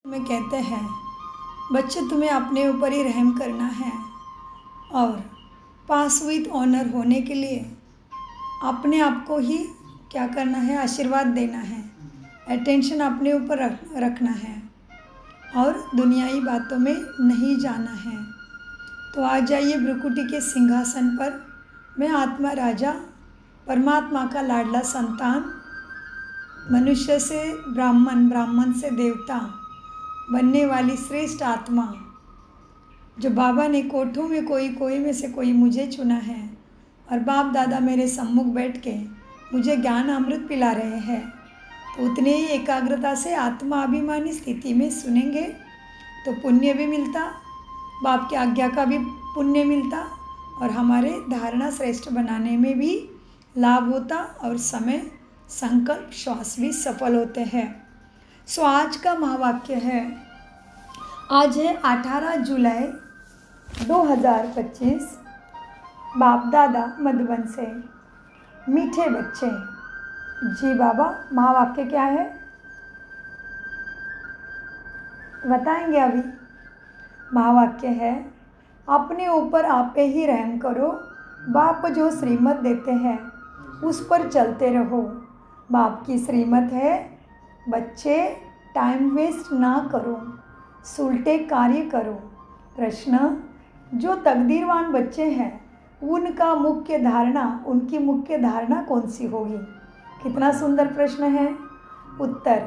में कहते हैं बच्चे तुम्हें अपने ऊपर ही रहम करना है और पास विद ऑनर होने के लिए अपने आप को ही क्या करना है, आशीर्वाद देना है, अटेंशन अपने ऊपर रखना है और दुनियाई बातों में नहीं जाना है। तो आ जाइए भ्रुकुटी के सिंहासन पर। मैं आत्मा राजा, परमात्मा का लाडला संतान, मनुष्य से ब्राह्मण, ब्राह्मण से देवता बनने वाली श्रेष्ठ आत्मा, जो बाबा ने कोठों में कोई में से कोई मुझे चुना है और बाप दादा मेरे सम्मुख बैठ के मुझे ज्ञान अमृत पिला रहे हैं। तो उतने ही एकाग्रता से आत्मा अभिमानी स्थिति में सुनेंगे तो पुण्य भी मिलता, बाप की आज्ञा का भी पुण्य मिलता और हमारे धारणा श्रेष्ठ बनाने में भी लाभ होता और समय, संकल्प, श्वास भी सफल होते हैं। सो आज का महावाक्य है, आज है 18 जुलाई 2025। बाप दादा मधुबन से। मीठे बच्चे। जी बाबा, महावाक्य क्या है बताएंगे अभी। महावाक्य है, अपने ऊपर आप पे ही रहम करो, बाप जो श्रीमत देते हैं उस पर चलते रहो। बाप की श्रीमत है बच्चे टाइम वेस्ट ना करो, सुलटे कार्य करो। प्रश्न, जो तकदीरवान बच्चे हैं उनकी मुख्य धारणा कौन सी होगी? कितना सुंदर प्रश्न है। उत्तर,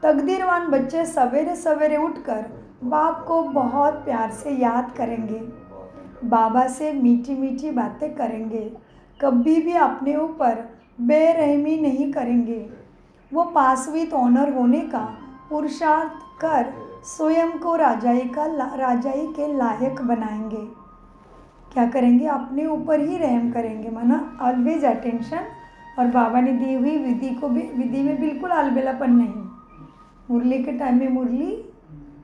तकदीरवान बच्चे सवेरे सवेरे उठकर बाप को बहुत प्यार से याद करेंगे, बाबा से मीठी मीठी बातें करेंगे, कभी भी अपने ऊपर बेरहमी नहीं करेंगे। वो पास विद ऑनर होने का पुरुषार्थ कर स्वयं को राजाई के लायक बनाएंगे। क्या करेंगे? अपने ऊपर ही रहम करेंगे, माना ऑलवेज अटेंशन। और बाबा ने दी हुई विधि में बिल्कुल अलबेलापन नहीं। मुरली के टाइम में मुरली,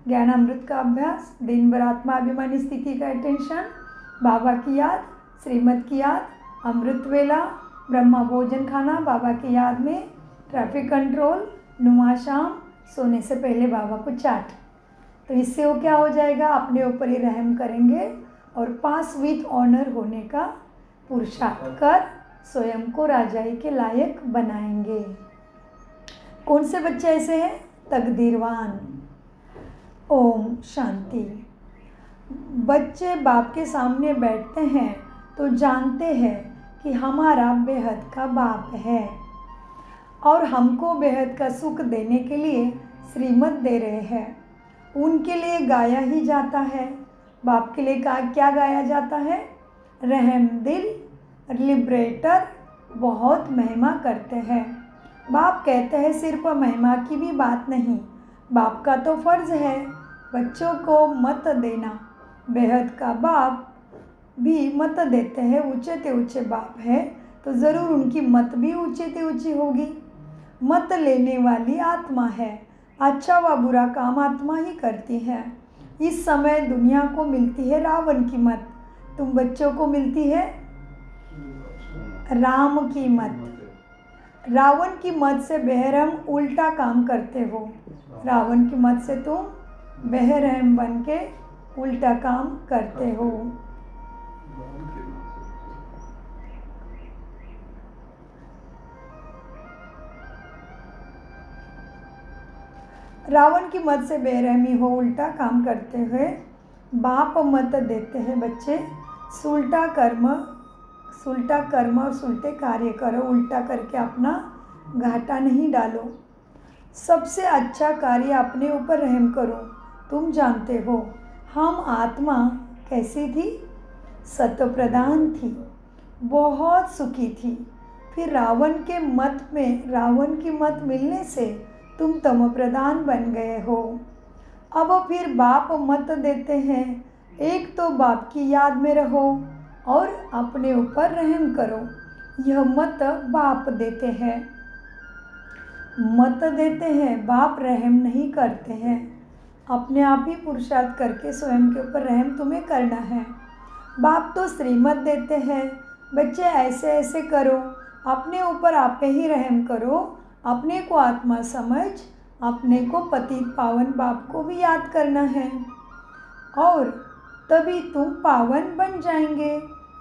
ज्ञान अमृत का अभ्यास, दिन भर आत्मा अभिमानी स्थिति का अटेंशन, बाबा की याद, श्रीमत की याद, अमृत वेला, ब्रह्मा भोजन खाना बाबा की याद में, ट्रैफिक कंट्रोल, नुमा शाम, सोने से पहले बाबा को चाट। तो इससे वो क्या हो जाएगा? अपने ऊपर ही रहम करेंगे और पास विद ऑनर होने का पुरुषार्थ कर स्वयं को राजाई के लायक बनाएंगे। कौन से बच्चे ऐसे हैं? तकदीरवान। ओम शांति। बच्चे बाप के सामने बैठते हैं तो जानते हैं कि हमारा बेहद का बाप है और हमको बेहद का सुख देने के लिए श्रीमत दे रहे हैं। उनके लिए गाया ही जाता है। बाप के लिए क्या गाया जाता है? रहम दिल, लिबरेटर, बहुत महिमा करते हैं। बाप कहते हैं सिर्फ महिमा की भी बात नहीं, बाप का तो फर्ज है बच्चों को मत देना। बेहद का बाप भी मत देते हैं, ऊंचे ते ऊंचे बाप है तो ज़रूर उनकी मत भी ऊंचे ते ऊंची होगी। मत लेने वाली आत्मा है, अच्छा व बुरा काम आत्मा ही करती है। इस समय दुनिया को मिलती है रावण की मत, तुम बच्चों को मिलती है राम की मत। रावण की मत से बेरहम उल्टा काम करते हो, रावण की मत से तुम बेरहम बन के उल्टा काम करते हो। रावण की मत से बेरहमी हो, उल्टा काम करते हुए बाप मत देते हैं बच्चे, सुलटा कर्म और सुलटे कार्य करो, उल्टा करके अपना घाटा नहीं डालो। सबसे अच्छा कार्य अपने ऊपर रहम करो। तुम जानते हो हम आत्मा कैसी थी? सत्व प्रधान थी, बहुत सुखी थी। फिर रावण की मत मिलने से तुम तम प्रधान बन गए हो। अब फिर बाप मत देते हैं, एक तो बाप की याद में रहो और अपने ऊपर रहम करो। यह मत बाप देते हैं, बाप रहम नहीं करते हैं। अपने आप ही पुरुषार्थ करके स्वयं के ऊपर रहम तुम्हें करना है। बाप तो श्रीमत देते हैं, बच्चे ऐसे ऐसे करो, अपने ऊपर आप पे ही रहम करो, अपने को आत्मा समझ अपने को पतित पावन बाप को भी याद करना है और तभी तुम पावन बन जाएंगे।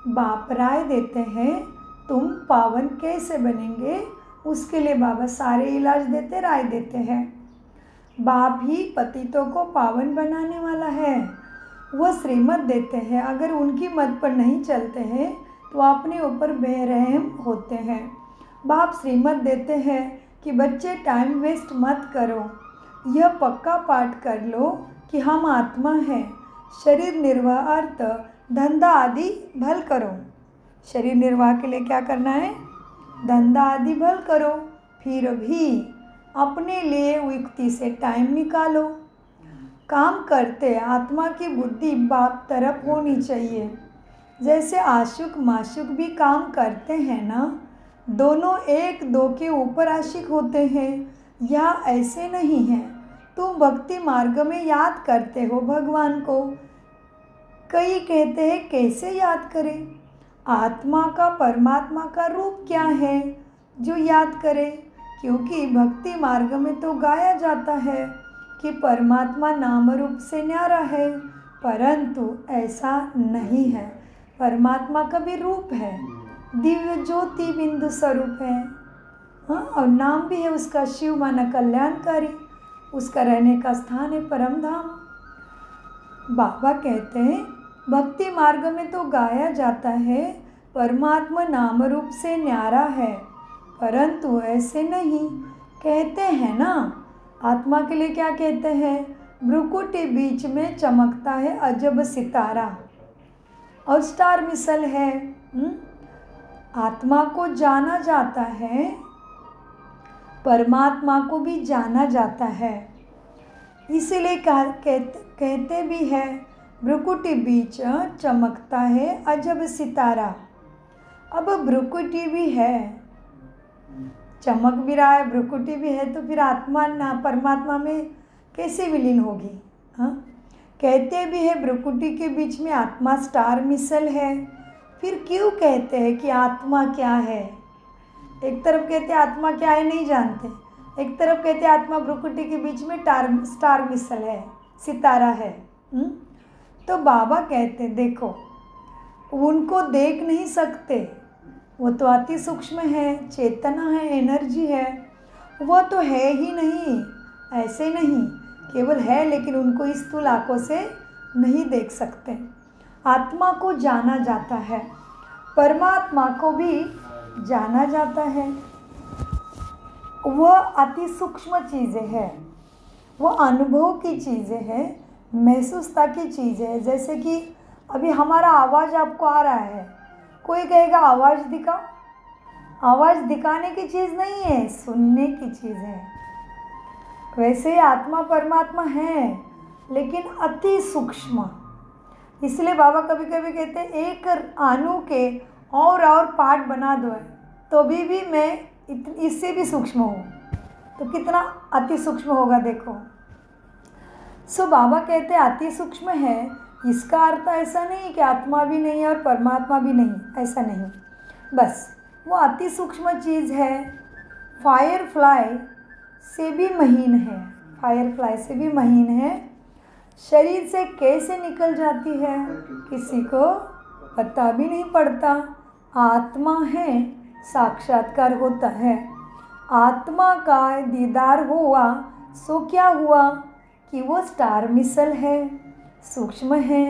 बाप राय देते हैं तुम पावन कैसे बनेंगे, उसके लिए बाबा सारे इलाज देते, राय देते हैं। बाप ही पतितों को पावन बनाने वाला है। वह श्रीमत देते हैं, अगर उनकी मत पर नहीं चलते हैं तो अपने ऊपर बेरहम होते हैं। बाप श्रीमत देते हैं कि बच्चे टाइम वेस्ट मत करो, यह पक्का पाठ कर लो कि हम आत्मा हैं। शरीर निर्वाह अर्थ धंधा आदि भल करो। शरीर निर्वाह के लिए क्या करना है? धंधा आदि भल करो। फिर भी अपने लिए युक्ति से टाइम निकालो। काम करते आत्मा की बुद्धि बाप तरफ होनी चाहिए। जैसे आशिक माशिक भी काम करते हैं ना, दोनों एक दो के ऊपर आशिक होते हैं। यह ऐसे नहीं है। तुम भक्ति मार्ग में याद करते हो भगवान को। कई कहते हैं कैसे याद करें? आत्मा का परमात्मा का रूप क्या है जो याद करें? क्योंकि भक्ति मार्ग में तो गाया जाता है कि परमात्मा नाम रूप से न्यारा है, परंतु ऐसा नहीं है। परमात्मा का भी रूप है, दिव्य ज्योति बिंदु स्वरूप है। हाँ, और नाम भी है उसका शिव माना कल्याणकारी। उसका रहने का स्थान है परम धाम। बाबा कहते हैं भक्ति मार्ग में तो गाया जाता है परमात्मा नाम रूप से न्यारा है, परंतु ऐसे नहीं। कहते हैं ना, आत्मा के लिए क्या कहते हैं? भ्रुकुटी बीच में चमकता है अजब सितारा और स्टार मिसल है। आत्मा को जाना जाता है, परमात्मा को भी जाना जाता है। इसीलिए कहते भी है भ्रुकुटी बीच चमकता है अजब सितारा। अब भ्रुकुटी भी है, चमक भी रहा है, भ्रुकुटी भी है, तो फिर आत्मा ना परमात्मा में कैसे विलीन होगी? हाँ, कहते भी है भ्रुकुटी के बीच में आत्मा स्टार मिसल है। फिर क्यों कहते हैं कि आत्मा क्या है? एक तरफ कहते हैं आत्मा क्या है नहीं जानते, एक तरफ कहते हैं आत्मा भ्रुकुटी के बीच में स्टार मिसल है, सितारा है। तो बाबा कहते देखो, उनको देख नहीं सकते, वो तो अति सूक्ष्म है, चेतना है, एनर्जी है, वो तो है ही नहीं। ऐसे नहीं, केवल है लेकिन उनको इस स्थूल आँखों से नहीं देख सकते। आत्मा को जाना जाता है, परमात्मा को भी जाना जाता है। वह अति सूक्ष्म चीज़ें हैं, वो अनुभव की चीज़ें हैं, महसूसता की चीज़ें हैं। जैसे कि अभी हमारा आवाज़ आपको आ रहा है, कोई कहेगा आवाज़ दिखा, आवाज़ दिखाने की चीज़ नहीं है, सुनने की चीज़ है। वैसे ही आत्मा परमात्मा है लेकिन अति सूक्ष्म। इसलिए बाबा कभी कभी कहते हैं एक अणु के और पार्ट बना दो तो भी मैं इससे भी सूक्ष्म हूँ, तो कितना अति सूक्ष्म होगा देखो। सो बाबा कहते हैं अति सूक्ष्म है। इसका अर्थ ऐसा नहीं कि आत्मा भी नहीं है और परमात्मा भी नहीं, ऐसा नहीं। बस वो अति सूक्ष्म चीज़ है, फायर फ्लाई से भी महीन है, फायर फ्लाई से भी महीन है। शरीर से कैसे निकल जाती है किसी को पता भी नहीं पड़ता। आत्मा है, साक्षात्कार होता है। आत्मा का दीदार हुआ सो क्या हुआ कि वो स्टार मिसल है, सूक्ष्म है।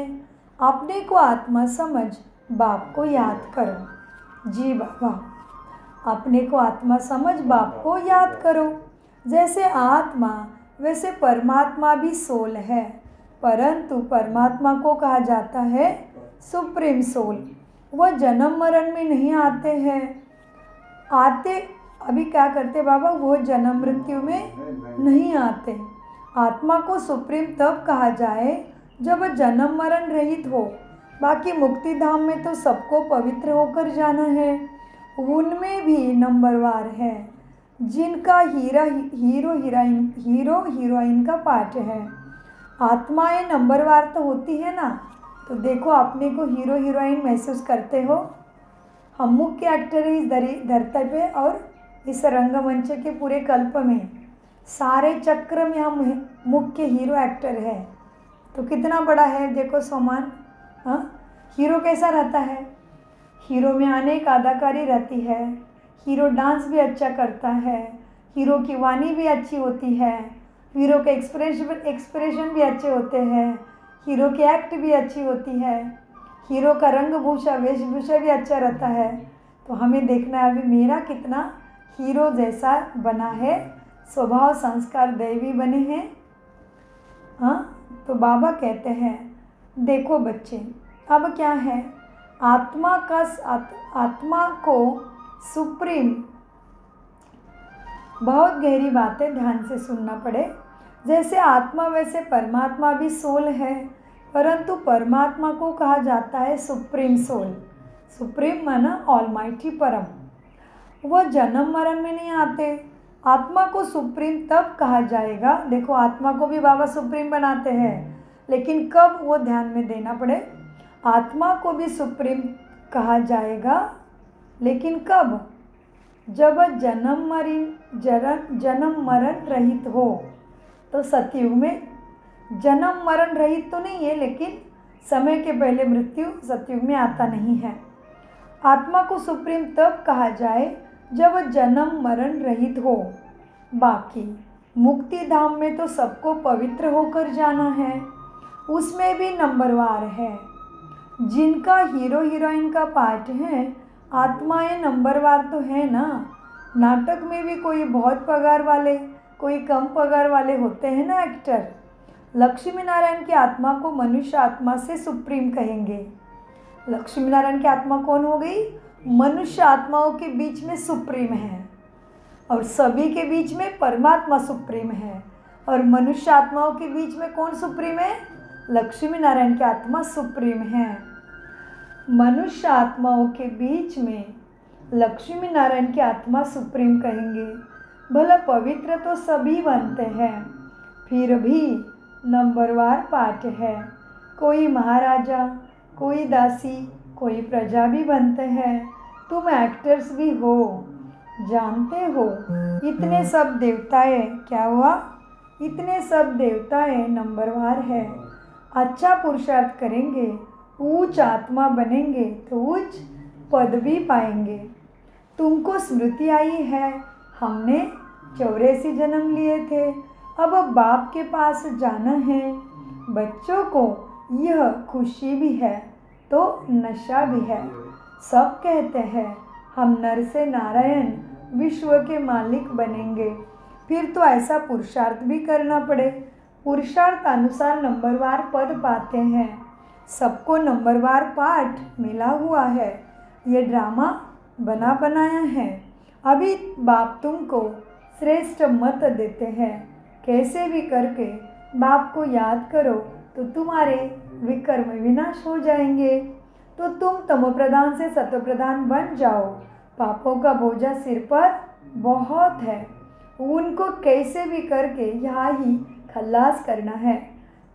अपने को आत्मा समझ बाप को याद करो। जी बाबा, अपने को आत्मा समझ बाप को याद करो। जैसे आत्मा वैसे परमात्मा भी सोल है, परंतु परमात्मा को कहा जाता है सुप्रीम सोल। वह जन्म मरण में नहीं आते हैं, आते अभी क्या करते बाबा, वो जन्म मृत्यु में नहीं आते। आत्मा को सुप्रीम तब कहा जाए जब जन्म मरण रहित हो। बाकी मुक्ति धाम में तो सबको पवित्र होकर जाना है, उनमें भी नंबरवार है जिनका हीरो हीरोइन का पार्ट है। आत्माएं नंबरवार तो होती है ना, तो देखो अपने को हीरो हीरोइन महसूस करते हो। हम मुख्य एक्टर इस धरती पे और इस रंगमंच के पूरे कल्प में सारे चक्र में हम मुख्य हीरो एक्टर है। तो कितना बड़ा है देखो सम्मान। हाँ, हीरो कैसा रहता है? हीरो में अनेक अदाकारी रहती है। हीरो डांस भी अच्छा करता है, हीरो की वाणी भी अच्छी होती है, हीरो के एक्सप्रेशन भी अच्छे होते हैं, हीरो की एक्ट भी अच्छी होती है, हीरो का रंगभूषा वेशभूषा भी अच्छा रहता है। तो हमें देखना है अभी मेरा कितना हीरो जैसा बना है, स्वभाव संस्कार दैवी बने हैं। हाँ, तो बाबा कहते हैं देखो बच्चे, अब क्या है, आत्मा को सुप्रीम, बहुत गहरी बातें ध्यान से सुनना पड़े। जैसे आत्मा वैसे परमात्मा भी सोल है, परंतु परमात्मा को कहा जाता है सुप्रीम सोल। सुप्रीम माना ऑलमाइटी परम। वह जन्म मरण में नहीं आते। आत्मा को सुप्रीम तब कहा जाएगा, देखो आत्मा को भी बाबा सुप्रीम बनाते हैं, लेकिन कब वो ध्यान में देना पड़े। आत्मा को भी सुप्रीम कहा जाएगा, लेकिन कब? जब जन्म मरण रहित हो। तो सतयुग में जन्म मरण रहित तो नहीं है, लेकिन समय के पहले मृत्यु सतयुग में आता नहीं है। आत्मा को सुप्रीम तब कहा जाए जब जन्म मरण रहित हो। बाकी मुक्ति धाम में तो सबको पवित्र होकर जाना है, उसमें भी नंबरवार है। जिनका हीरो हीरोइन का पार्ट है, आत्माएं नंबरवार तो है ना। नाटक में भी कोई बहुत पगार वाले, कोई कम पगार वाले होते हैं ना एक्टर। लक्ष्मी नारायण की आत्मा को मनुष्य आत्मा से सुप्रीम कहेंगे। लक्ष्मी नारायण की आत्मा कौन हो गई? मनुष्य आत्माओं के बीच में सुप्रीम है, और सभी के बीच में परमात्मा सुप्रीम है। और मनुष्य आत्माओं के बीच में कौन सुप्रीम है? लक्ष्मी नारायण की आत्मा सुप्रीम है। मनुष्य आत्माओं के बीच में लक्ष्मी नारायण की आत्मा सुप्रीम कहेंगे। भला पवित्र तो सभी बनते हैं, फिर भी नंबरवार पार्ट है। कोई महाराजा, कोई दासी, कोई प्रजा भी बनते हैं। तुम एक्टर्स भी हो, जानते हो। इतने सब देवताएं, क्या हुआ? इतने सब देवताएं नंबरवार है। अच्छा पुरुषार्थ करेंगे, ऊंच आत्मा बनेंगे तो उच्च पद भी पाएंगे। तुमको स्मृति आई है, हमने 84 जन्म लिए थे, अब बाप के पास जाना है। बच्चों को यह खुशी भी है तो नशा भी है। सब कहते हैं हम नर से नारायण विश्व के मालिक बनेंगे, फिर तो ऐसा पुरुषार्थ भी करना पड़े। पुरुषार्थ अनुसार नंबरवार पद पाते हैं। सबको नंबरवार पाठ मिला हुआ है। ये ड्रामा बना बनाया है। अभी बाप तुमको श्रेष्ठ मत देते हैं। कैसे भी करके बाप को याद करो तो तुम्हारे विकर्म विनाश हो जाएंगे। तो तुम तमोप्रधान से सतोप्रधान बन जाओ। पापों का बोझा सिर पर बहुत है, उनको कैसे भी करके यहाँ ही खल्लास करना है,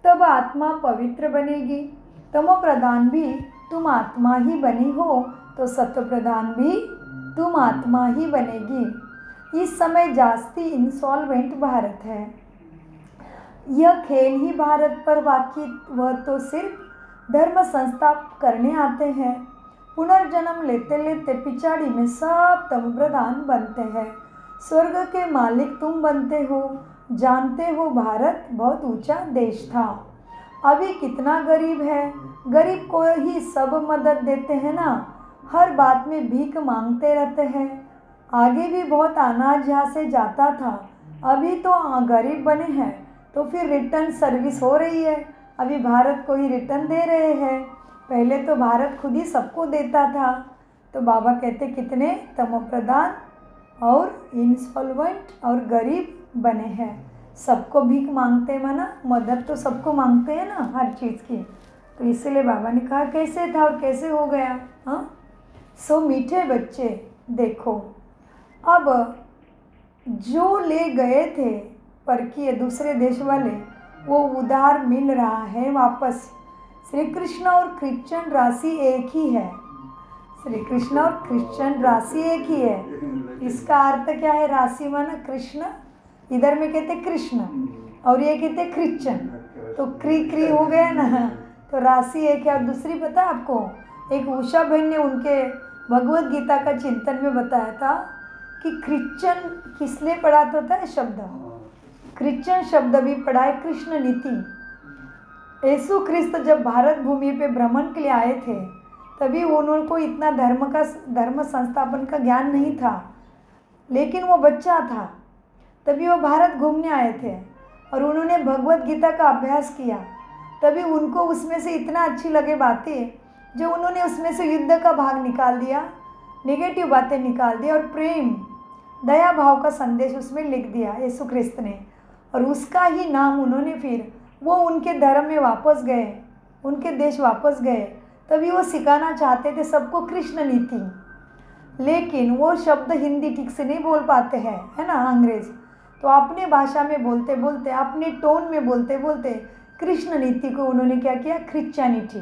तब आत्मा पवित्र बनेगी। तमोप्रधान भी तुम आत्मा ही बनी हो तो सत्वप्रधान भी तुम आत्मा ही बनेगी। इस समय जास्ती इंसॉल्वेंट भारत है। यह खेल ही भारत पर, बाकी वह तो सिर्फ धर्म संस्था करने आते हैं। पुनर्जन्म लेते लेते पिछाड़ी में सब तम प्रधान बनते हैं। स्वर्ग के मालिक तुम बनते हो। जानते हो भारत बहुत ऊंचा देश था, अभी कितना गरीब है। गरीब को ही सब मदद देते हैं ना, हर बात में भीख मांगते रहते हैं। आगे भी बहुत अनाज यहाँ से जाता था, अभी तो गरीब बने हैं तो फिर रिटर्न सर्विस हो रही है। अभी भारत को ही रिटर्न दे रहे हैं, पहले तो भारत खुद ही सबको देता था। तो बाबा कहते कितने तमोप्रधान और इंसॉल्वेंट और गरीब बने हैं। सबको भीख मांगते हैं, माना मदद तो सबको मांगते हैं ना हर चीज़ की। तो इसलिए बाबा ने कहा कैसे था और कैसे हो गया। हाँ, सो मीठे बच्चे देखो, अब जो ले गए थे परकीय दूसरे देश वाले, वो उधार मिल रहा है वापस। श्री कृष्ण और क्रिश्चियन राशि एक ही है। श्री कृष्ण और क्रिश्चियन राशि एक ही है। इसका अर्थ क्या है? राशि माना कृष्ण, इधर में कहते कृष्ण और ये कहते क्रिश्चन, तो क्री हो गया ना। तो राशि एक है। और दूसरी पता आपको, एक उषा बहन ने उनके भगवत गीता का चिंतन में बताया था कि क्रिश्चन किसने पढ़ा तो था शब्द, क्रिश्चन शब्द भी पढ़ा है कृष्ण नीति। यीशु ख्रिस्त जब भारत भूमि पे भ्रमण के लिए आए थे तभी उनको इतना धर्म संस्थापन का ज्ञान नहीं था, लेकिन वो बच्चा था तभी वो भारत घूमने आए थे और उन्होंने भगवत गीता का अभ्यास किया। तभी उनको उसमें से इतना अच्छी लगे बातें, जो उन्होंने उसमें से युद्ध का भाग निकाल दिया, नेगेटिव बातें निकाल दी और प्रेम दया भाव का संदेश उसमें लिख दिया यीशु ख्रिस्त ने। और उसका ही नाम उन्होंने फिर वो उनके धर्म में वापस गए, उनके देश वापस गए, तभी वो सिखाना चाहते थे सबको कृष्ण नीति। लेकिन वो शब्द हिंदी ठीक से नहीं बोल पाते हैं, है ना, अंग्रेज। तो अपने भाषा में बोलते बोलते, अपने टोन में बोलते बोलते कृष्ण नीति को उन्होंने क्या किया, क्रिश्चियनिटी।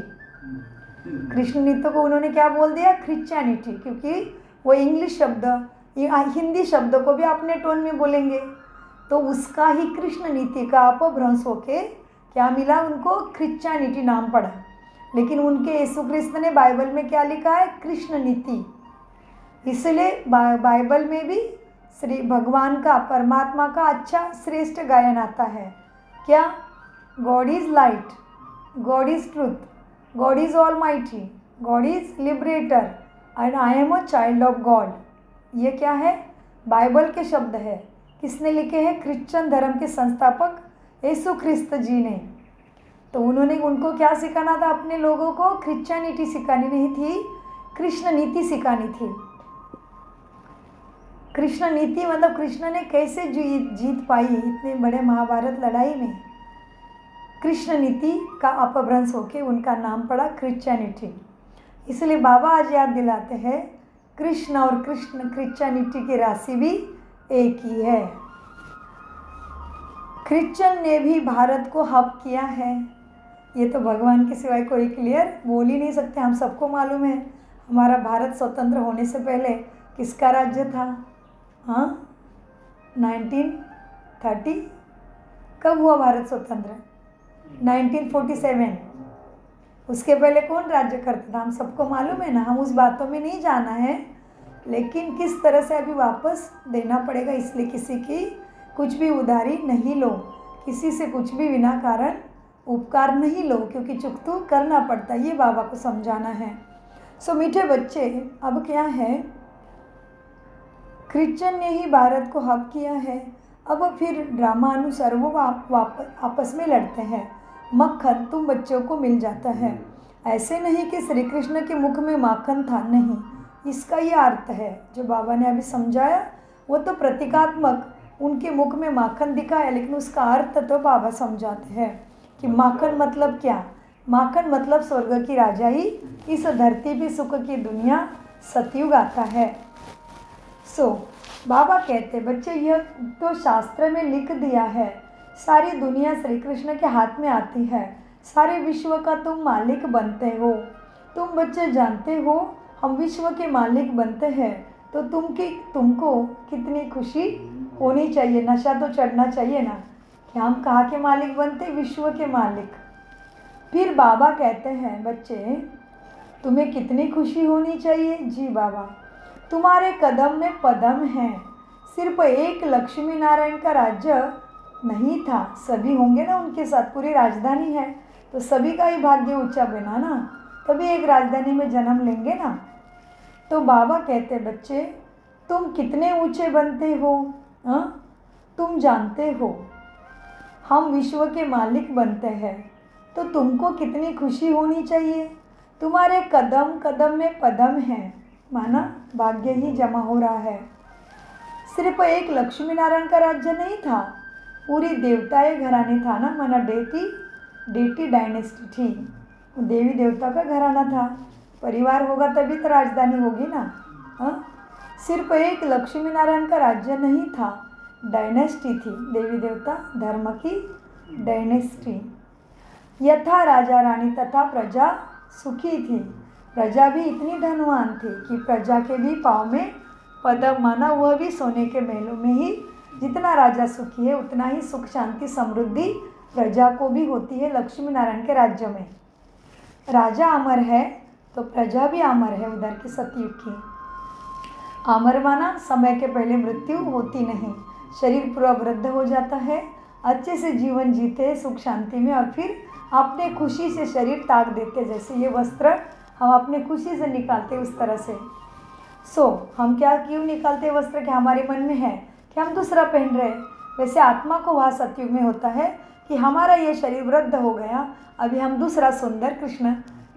कृष्ण नीति को उन्होंने क्या बोल दिया, क्रिश्चियनिटी, क्योंकि वो इंग्लिश शब्द हिंदी शब्द को भी अपने टोन में बोलेंगे। तो उसका ही कृष्ण नीति का अपभ्रंश होके क्या मिला उनको, क्रिश्चियनिटी नाम पड़ा। लेकिन उनके यीशु ख्रिस्त ने बाइबल में क्या लिखा है, कृष्ण नीति। इसलिए बाइबल में भी श्री भगवान का, परमात्मा का अच्छा श्रेष्ठ गायन आता है। क्या, God is light, God is truth, God is almighty, God is liberator and I am a child of God. ये क्या है, बाइबल के शब्द है। किसने लिखे हैं, क्रिश्चियन धर्म के संस्थापक यीशु ख्रिस्त जी ने। तो उन्होंने उनको क्या सिखाना था, अपने लोगों को क्रिश्चियनिटी सिखानी नहीं थी, कृष्ण नीति सिखानी थी। कृष्ण नीति मतलब कृष्ण ने कैसे जीत पाई इतने बड़े महाभारत लड़ाई में। कृष्ण नीति का अपभ्रंश होके उनका नाम पड़ा क्रिश्चियनिटी। इसलिए बाबा आज याद दिलाते हैं, कृष्ण और क्रिश्चियनिटी की राशि भी एक ही है। क्रिश्चियन ने भी भारत को हब किया है, ये तो भगवान के सिवाय कोई क्लियर बोल ही नहीं सकते। हम सबको मालूम है हमारा भारत स्वतंत्र होने से पहले किसका राज्य था, हाँ 1930, कब हुआ भारत स्वतंत्र, 1947। उसके पहले कौन राज्य करता था, हम सबको मालूम है ना। हम उस बातों में नहीं जाना है, लेकिन किस तरह से अभी वापस देना पड़ेगा, इसलिए किसी की कुछ भी उधारी नहीं लो, किसी से कुछ भी बिना कारण उपकार नहीं लो, क्योंकि चुकतू करना पड़ता है, ये बाबा को समझाना है। सो मीठे बच्चे, अब क्या है, क्रिश्चियन ने ही भारत को हब किया है। अब फिर ड्रामा अनुसार वो आपस में लड़ते हैं, मक्खन तुम बच्चों को मिल जाता है। ऐसे नहीं कि श्री कृष्ण के मुख में माखन था, नहीं, इसका ये अर्थ है जो बाबा ने अभी समझाया, वो तो प्रतीकात्मक उनके मुख में माखन दिखाया, लेकिन उसका अर्थ तो बाबा समझाते हैं कि माखन मतलब क्या, माखन मतलब स्वर्ग की राजाई, इस धरती पे सुख की दुनिया, सतयुग आता है। बाबा कहते बच्चे, यह तो शास्त्र में लिख दिया है, सारी दुनिया श्री कृष्ण के हाथ में आती है, सारे विश्व का तुम मालिक बनते हो। तुम बच्चे जानते हो हम विश्व के मालिक बनते हैं, तो तुमको कितनी खुशी होनी चाहिए, नशा तो चढ़ना चाहिए ना कि हम कहाँ के मालिक बनते, विश्व के मालिक। फिर बाबा कहते हैं बच्चे तुम्हें कितनी खुशी होनी चाहिए, जी बाबा तुम्हारे कदम में पदम है। सिर्फ एक लक्ष्मी नारायण का राज्य नहीं था, सभी होंगे ना उनके साथ, पूरी राजधानी है, तो सभी का ही भाग्य ऊंचा बना ना, तभी एक राजधानी में जन्म लेंगे ना। तो बाबा कहते बच्चे तुम कितने ऊंचे बनते हो, हाँ तुम जानते हो हम विश्व के मालिक बनते हैं, तो तुमको कितनी खुशी होनी चाहिए। तुम्हारे कदम कदम में पदम है, माना भाग्य ही जमा हो रहा है। सिर्फ एक लक्ष्मी नारायण का राज्य नहीं था, पूरी देवताएं घराने था ना, माना डेटी डायनेस्टी थी, देवी देवता का घराना था, परिवार होगा तभी तो राजधानी होगी ना। हाँ सिर्फ एक लक्ष्मी नारायण का राज्य नहीं था, डायनेस्टी थी, देवी देवता धर्म की डायनेस्टी। यथा राजा रानी तथा प्रजा सुखी थी, प्रजा भी इतनी धनवान थी कि प्रजा के भी पाँव में पदम, माना वह भी सोने के महलों में ही जितना राजा सुखी है उतना ही सुख शांति समृद्धि प्रजा को भी होती है लक्ष्मी नारायण के राज्य में। राजा अमर है तो प्रजा भी अमर है। उधर की सतयुग की अमर माना समय के पहले मृत्यु होती नहीं, शरीर पूरा वृद्ध हो जाता है, अच्छे से जीवन जीते सुख शांति में, और फिर अपने खुशी से शरीर त्याग देते। जैसे ये वस्त्र हम अपने खुशी से निकालते उस तरह से। हम क्या क्यों निकालते वस्त्र कि हमारे मन में है कि हम दूसरा पहन रहे। वैसे आत्मा को वहाँ सतयुग में होता है कि हमारा ये शरीर वृद्ध हो गया, अभी हम दूसरा सुंदर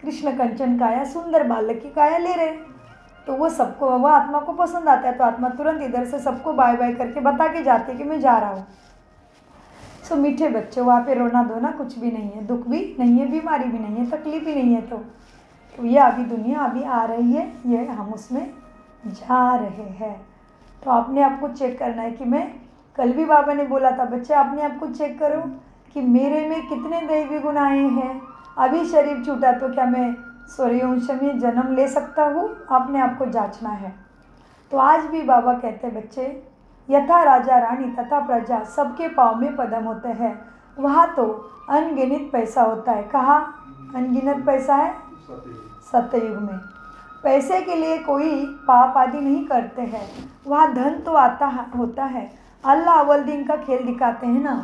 कृष्ण कंचन काया सुंदर बालक की काया ले रहे। तो वो सबको, वह आत्मा को पसंद आता है, तो आत्मा तुरंत इधर से सबको बाय बाय करके बता के जाती है कि मैं जा रहा हूँ। मीठे बच्चे, वहाँ पे रोना धोना कुछ भी नहीं है, दुख भी नहीं है, बीमारी भी नहीं है, तकलीफ भी नहीं है। तो ये अभी दुनिया अभी आ रही है, ये हम उसमें जा रहे हैं। तो आपने आपको चेक करना है कि मैं, कल भी बाबा ने बोला था बच्चे आपने आपको चेक करो कि मेरे में कितने दैवी गुण आए हैं। अभी शरीर छूटा तो क्या मैं सूर्यवंश में जन्म ले सकता हूँ? आपने आपको जांचना है। तो आज भी बाबा कहते हैं बच्चे, यथा राजा रानी तथा प्रजा सबके पाँव में पदम होते हैं। वहाँ तो अनगिनत पैसा होता है। कहाँ अनगिनत पैसा है? सतयुग में। पैसे के लिए कोई पाप आदि नहीं करते हैं। वहाँ धन तो होता है। अल्लाह अव्वल दिन का खेल दिखाते हैं ना,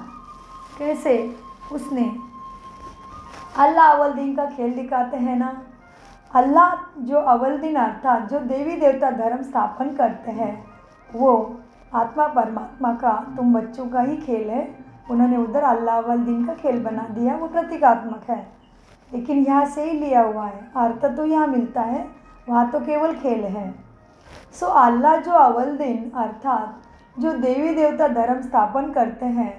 कैसे उसने अल्लाह अव्वल दिन का खेल दिखाते हैं ना। अल्लाह जो अव्वल दिन अर्थात जो देवी देवता धर्म स्थापन करते हैं, वो आत्मा परमात्मा का तुम बच्चों का ही खेल है। उन्होंने उधर अल्लाह अव्वल दिन का खेल बना दिया, वो प्रतीकात्मक है, लेकिन यहाँ से ही लिया हुआ है। अर्थ तो यहाँ मिलता है, वहाँ तो केवल खेल है। अल्लाह जो अव्वल दिन अर्थात जो देवी देवता धर्म स्थापन करते हैं,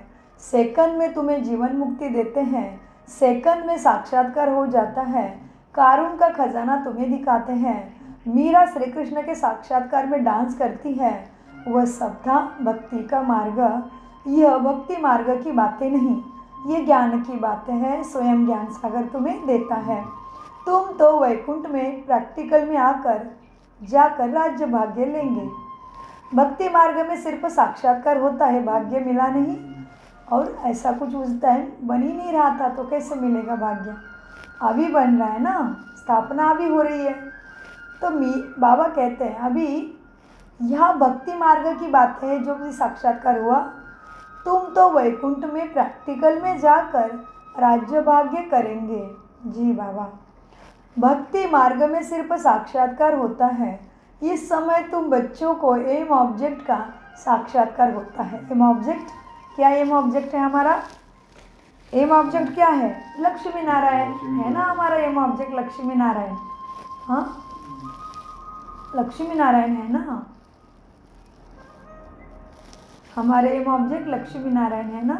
सेकंड में तुम्हें जीवन मुक्ति देते हैं, सेकंड में साक्षात्कार हो जाता है, कारुण का खजाना तुम्हें दिखाते हैं। मीरा श्री कृष्ण के साक्षात्कार में डांस करती है। वह सब था भक्ति का मार्ग। यह भक्ति मार्ग की बातें नहीं, ये ज्ञान की बातें हैं। स्वयं ज्ञान सागर तुम्हें देता है। तुम तो वैकुंठ में प्रैक्टिकल में आकर जाकर राज्य भाग्य लेंगे। भक्ति मार्ग में सिर्फ साक्षात्कार होता है, भाग्य मिला नहीं। और ऐसा कुछ उस टाइम बन ही नहीं रहा था, तो कैसे मिलेगा भाग्य? अभी बन रहा है ना, स्थापना अभी हो रही है। तो बाबा कहते हैं अभी यह भक्ति मार्ग की बात है जो भी साक्षात्कार हुआ। तुम तो वैकुंठ में प्रैक्टिकल में जाकर राज्य भाग्य करेंगे। जी बाबा, भक्ति मार्ग में सिर्फ साक्षात्कार होता है। इस समय तुम बच्चों को एम ऑब्जेक्ट का साक्षात्कार होता है। एम ऑब्जेक्ट क्या? एम ऑब्जेक्ट है हमारा, एम ऑब्जेक्ट क्या है? लक्ष्मी नारायण है ना हमारा एम ऑब्जेक्ट, लक्ष्मी नारायण। हाँ, लक्ष्मी नारायण है ना हमारे एम ऑब्जेक्ट, लक्ष्मी नारायण है ना।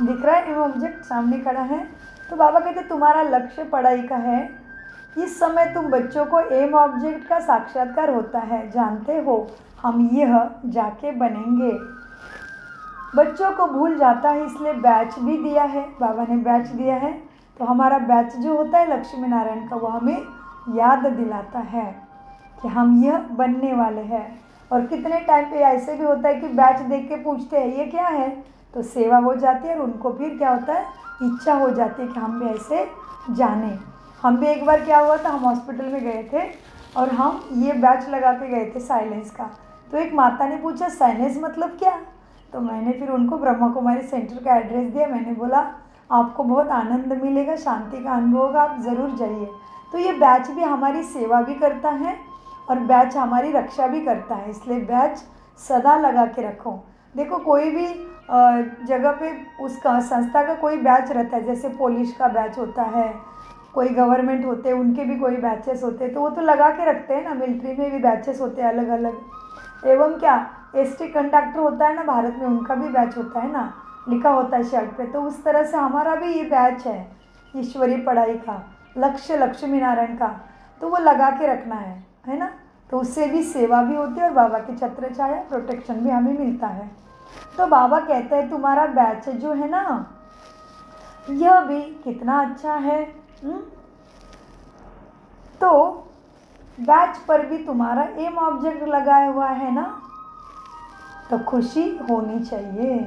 दिख रहा है एम ऑब्जेक्ट सामने खड़ा है। तो बाबा कहते तुम्हारा लक्ष्य पढ़ाई का है। इस समय तुम बच्चों को एम ऑब्जेक्ट का साक्षात्कार होता है। जानते हो हम यह जाके बनेंगे। बच्चों को भूल जाता है, इसलिए बैच भी दिया है। बाबा ने बैच दिया है, तो हमारा बैच जो होता है लक्ष्मी नारायण का, वो हमें याद दिलाता है कि हम यह बनने वाले हैं। और कितने टाइम पे ऐसे भी होता है कि बैच देख के पूछते हैं ये क्या है, तो सेवा हो जाती है और उनको फिर क्या होता है, इच्छा हो जाती है कि हम भी ऐसे जाने। हम भी एक बार क्या हुआ था, हम हॉस्पिटल में गए थे और हम ये बैच लगा के गए थे साइलेंस का। तो एक माता ने पूछा साइलेंस मतलब क्या? तो मैंने फिर उनको ब्रह्मा कुमारी सेंटर का एड्रेस दिया। मैंने बोला आपको बहुत आनंद मिलेगा, शांति का अनुभव होगा, आप ज़रूर जाइए। तो ये बैच भी हमारी सेवा भी करता है और बैच हमारी रक्षा भी करता है, इसलिए बैच सदा लगा के रखो। देखो कोई भी जगह पे उसका संस्था का कोई बैच रहता है, जैसे पुलिस का बैच होता है, कोई गवर्नमेंट होते हैं उनके भी कोई बैचेस होते हैं, तो वो तो लगा के रखते हैं ना। मिलिट्री में भी बैचेस होते हैं अलग अलग। एवं क्या एसटी कंडक्टर होता है ना भारत में, उनका भी बैच होता है ना, लिखा होता है शर्ट पे। तो उस तरह से हमारा भी ये बैच है ईश्वरीय पढ़ाई का, लक्ष्य लक्ष्मी नारायण का, तो वो लगा के रखना है ना। तो उससे भी सेवा भी होती है और बाबा की छत्र छाया प्रोटेक्शन भी हमें मिलता है। तो बाबा कहते हैं तुम्हारा बैच जो है ना, यह भी कितना अच्छा है। तो बैच पर भी तुम्हारा एम ऑब्जेक्ट लगाया हुआ है ना, तो खुशी होनी चाहिए।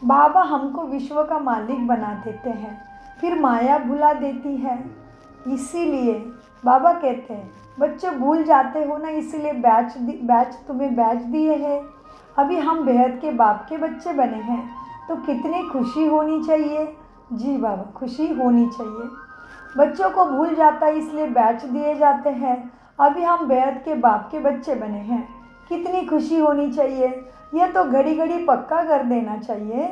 बाबा हमको विश्व का मालिक बना देते हैं, फिर माया भुला देती है। इसीलिए बाबा कहते हैं बच्चे भूल जाते हो ना, इसीलिए बैच तुम्हें बैच दिए हैं। अभी हम बेहद के बाप के बच्चे बने हैं, तो कितनी खुशी होनी चाहिए। जी बाबा, खुशी होनी चाहिए। बच्चों को भूल जाता है इसलिए बैच दिए जाते हैं। अभी हम बेहद के बाप के बच्चे बने हैं, कितनी खुशी होनी चाहिए। यह तो घड़ी घड़ी पक्का कर देना चाहिए,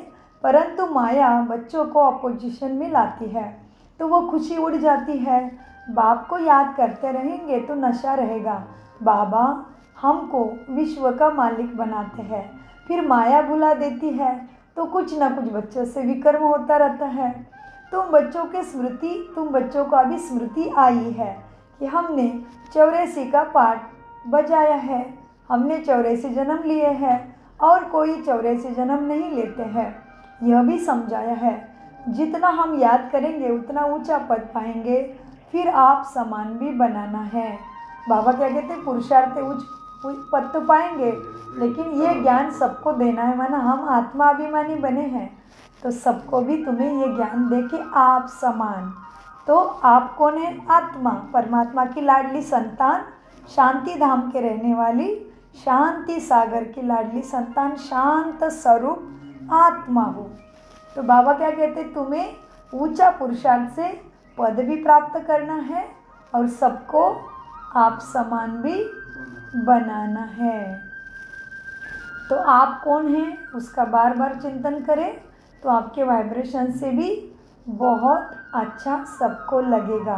परंतु माया बच्चों को अपोजिशन में लाती है तो वो खुशी उड़ जाती है। बाप को याद करते रहेंगे तो नशा रहेगा। बाबा हमको विश्व का मालिक बनाते हैं, फिर माया भुला देती है, तो कुछ ना कुछ बच्चों से विकर्म होता रहता है। तुम बच्चों को अभी स्मृति आई है कि हमने 84 का पाठ बजाया है, हमने 84 जन्म लिए हैं और कोई 84 जन्म नहीं लेते हैं। यह भी समझाया है जितना हम याद करेंगे उतना ऊंचा पद पाएंगे, फिर आप समान भी बनाना है। बाबा क्या कहते हैं, पुरुषार्थ उच्च पद तो पाएंगे, लेकिन ये ज्ञान सबको देना है। माना हम आत्मा अभिमानी बने हैं तो सबको भी तुम्हें ये ज्ञान दे कि आप समान। तो आप कौन है? आत्मा, परमात्मा की लाडली संतान, शांति धाम के रहने वाली, शांति सागर की लाडली संतान, शांत स्वरूप आत्मा हो। तो बाबा क्या कहते, तुम्हें ऊंचा पुरुषार्थ से पद भी प्राप्त करना है और सबको आप समान भी बनाना है। तो आप कौन हैं उसका बार बार चिंतन करें तो आपके वाइब्रेशन से भी बहुत अच्छा सबको लगेगा।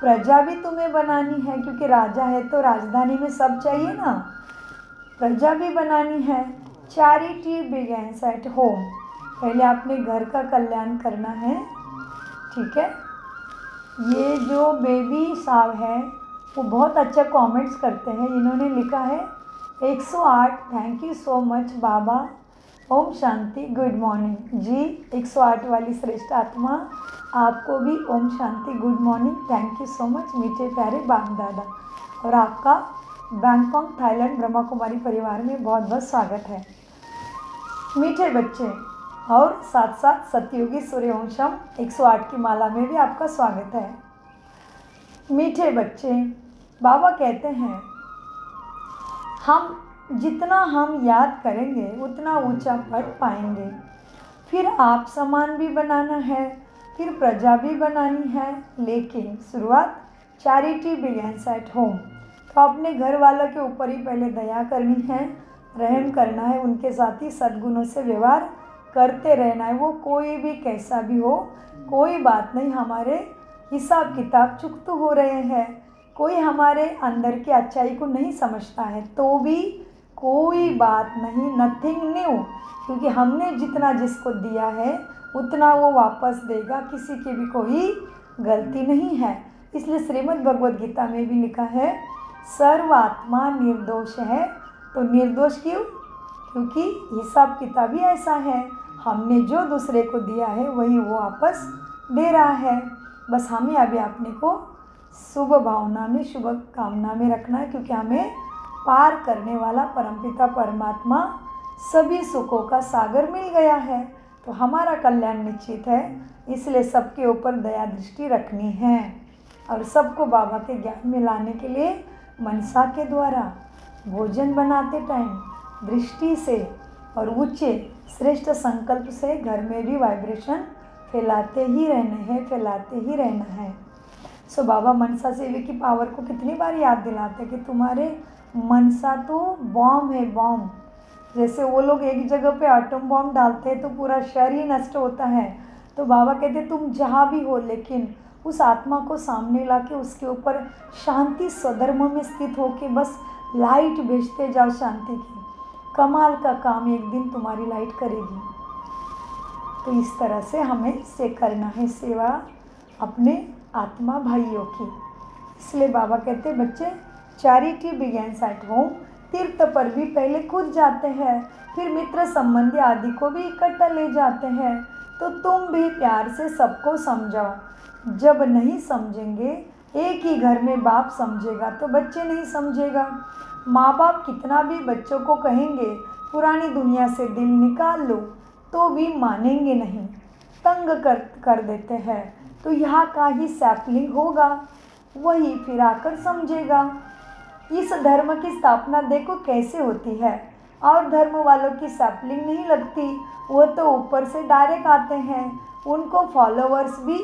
प्रजा भी तुम्हें बनानी है, क्योंकि राजा है तो राजधानी में सब चाहिए ना। प्रजा भी बनानी है। Charity begins at home. पहले आपने घर का कल्याण करना है, ठीक है। ये जो बेबी साहब है वो बहुत अच्छा कमेंट्स करते हैं। इन्होंने लिखा है 108 थैंक यू सो मच बाबा, ओम शांति, गुड मॉर्निंग। जी 108 वाली श्रेष्ठ आत्मा, आपको भी ओम शांति, good morning, thank you so much मीठे प्यारे बाप दादा। और आपका बैंकॉक थाईलैंड ब्रह्मा कुमारी परिवार में बहुत बहुत स्वागत है मीठे बच्चे। और साथ साथ सतयुगी सूर्यवंशम 108 की माला में भी आपका स्वागत है मीठे बच्चे। बाबा कहते हैं जितना हम याद करेंगे उतना ऊंचा पद पाएंगे। फिर आप समान भी बनाना है, फिर प्रजा भी बनानी है, लेकिन शुरुआत चैरिटी बिगिंस एट होम। तो अपने घर वालों के ऊपर ही पहले दया करनी है, रहम करना है, उनके साथ ही सद्गुणों से व्यवहार करते रहना है। वो कोई भी कैसा भी हो, कोई बात नहीं, हमारे हिसाब किताब चुकते हो रहे हैं, कोई हमारे अंदर की अच्छाई को नहीं समझता है तो भी कोई बात नहीं, नथिंग न्यू, क्योंकि हमने जितना जिसको दिया है उतना वो वापस देगा, किसी की भी कोई गलती नहीं है। इसलिए श्रीमद् भगवद गीता में भी लिखा है सर्व आत्मा निर्दोष है। तो निर्दोष क्यों? क्योंकि हिसाब किताब ही ऐसा है, हमने जो दूसरे को दिया है वही वो वापस दे रहा है। बस हमें अभी अपने को शुभ भावना में, शुभ कामना में रखना है, क्योंकि हमें पार करने वाला परमपिता परमात्मा सभी सुखों का सागर मिल गया है, तो हमारा कल्याण निश्चित है। इसलिए सबके ऊपर दया दृष्टि रखनी है और सबको बाबा के ज्ञान में लाने के लिए मनसा के द्वारा भोजन बनाते टाइम दृष्टि से और ऊंचे श्रेष्ठ संकल्प से घर में भी वाइब्रेशन फैलाते ही रहना है। सो बाबा मनसा सेवी की पावर को कितनी बार याद दिलाते हैं कि तुम्हारे मनसा तो बॉम्ब है, बॉम्ब। जैसे वो लोग एक जगह पे एटम बॉम्ब डालते हैं तो पूरा शहर ही नष्ट होता है, तो बाबा कहते तुम जहाँ भी हो लेकिन उस आत्मा को सामने लाके उसके ऊपर शांति स्वधर्म में स्थित होके बस लाइट भेजते जाओ शांति की। कमाल का काम एक दिन तुम्हारी लाइट करेगी। तो इस तरह से हमें से करना है सेवा अपने आत्मा भाइयों की। इसलिए बाबा कहते बच्चे चैरिटी बिगिंस एट होम। तीर्थ पर भी पहले खुद जाते हैं, फिर मित्र संबंधी आदि को भी इकट्ठा ले जाते हैं। तो तुम भी प्यार से सबको समझाओ। जब नहीं समझेंगे, एक ही घर में बाप समझेगा तो बच्चे नहीं समझेगा। माँ बाप कितना भी बच्चों को कहेंगे पुरानी दुनिया से दिल निकाल लो, तो भी मानेंगे नहीं, तंग कर देते हैं। तो यहाँ का ही सैपलिंग होगा, वही फिर आकर समझेगा। इस धर्म की स्थापना देखो कैसे होती है, और धर्म वालों की सैपलिंग नहीं लगती, वो तो ऊपर से डायरेक्ट आते हैं। उनको फॉलोअर्स भी,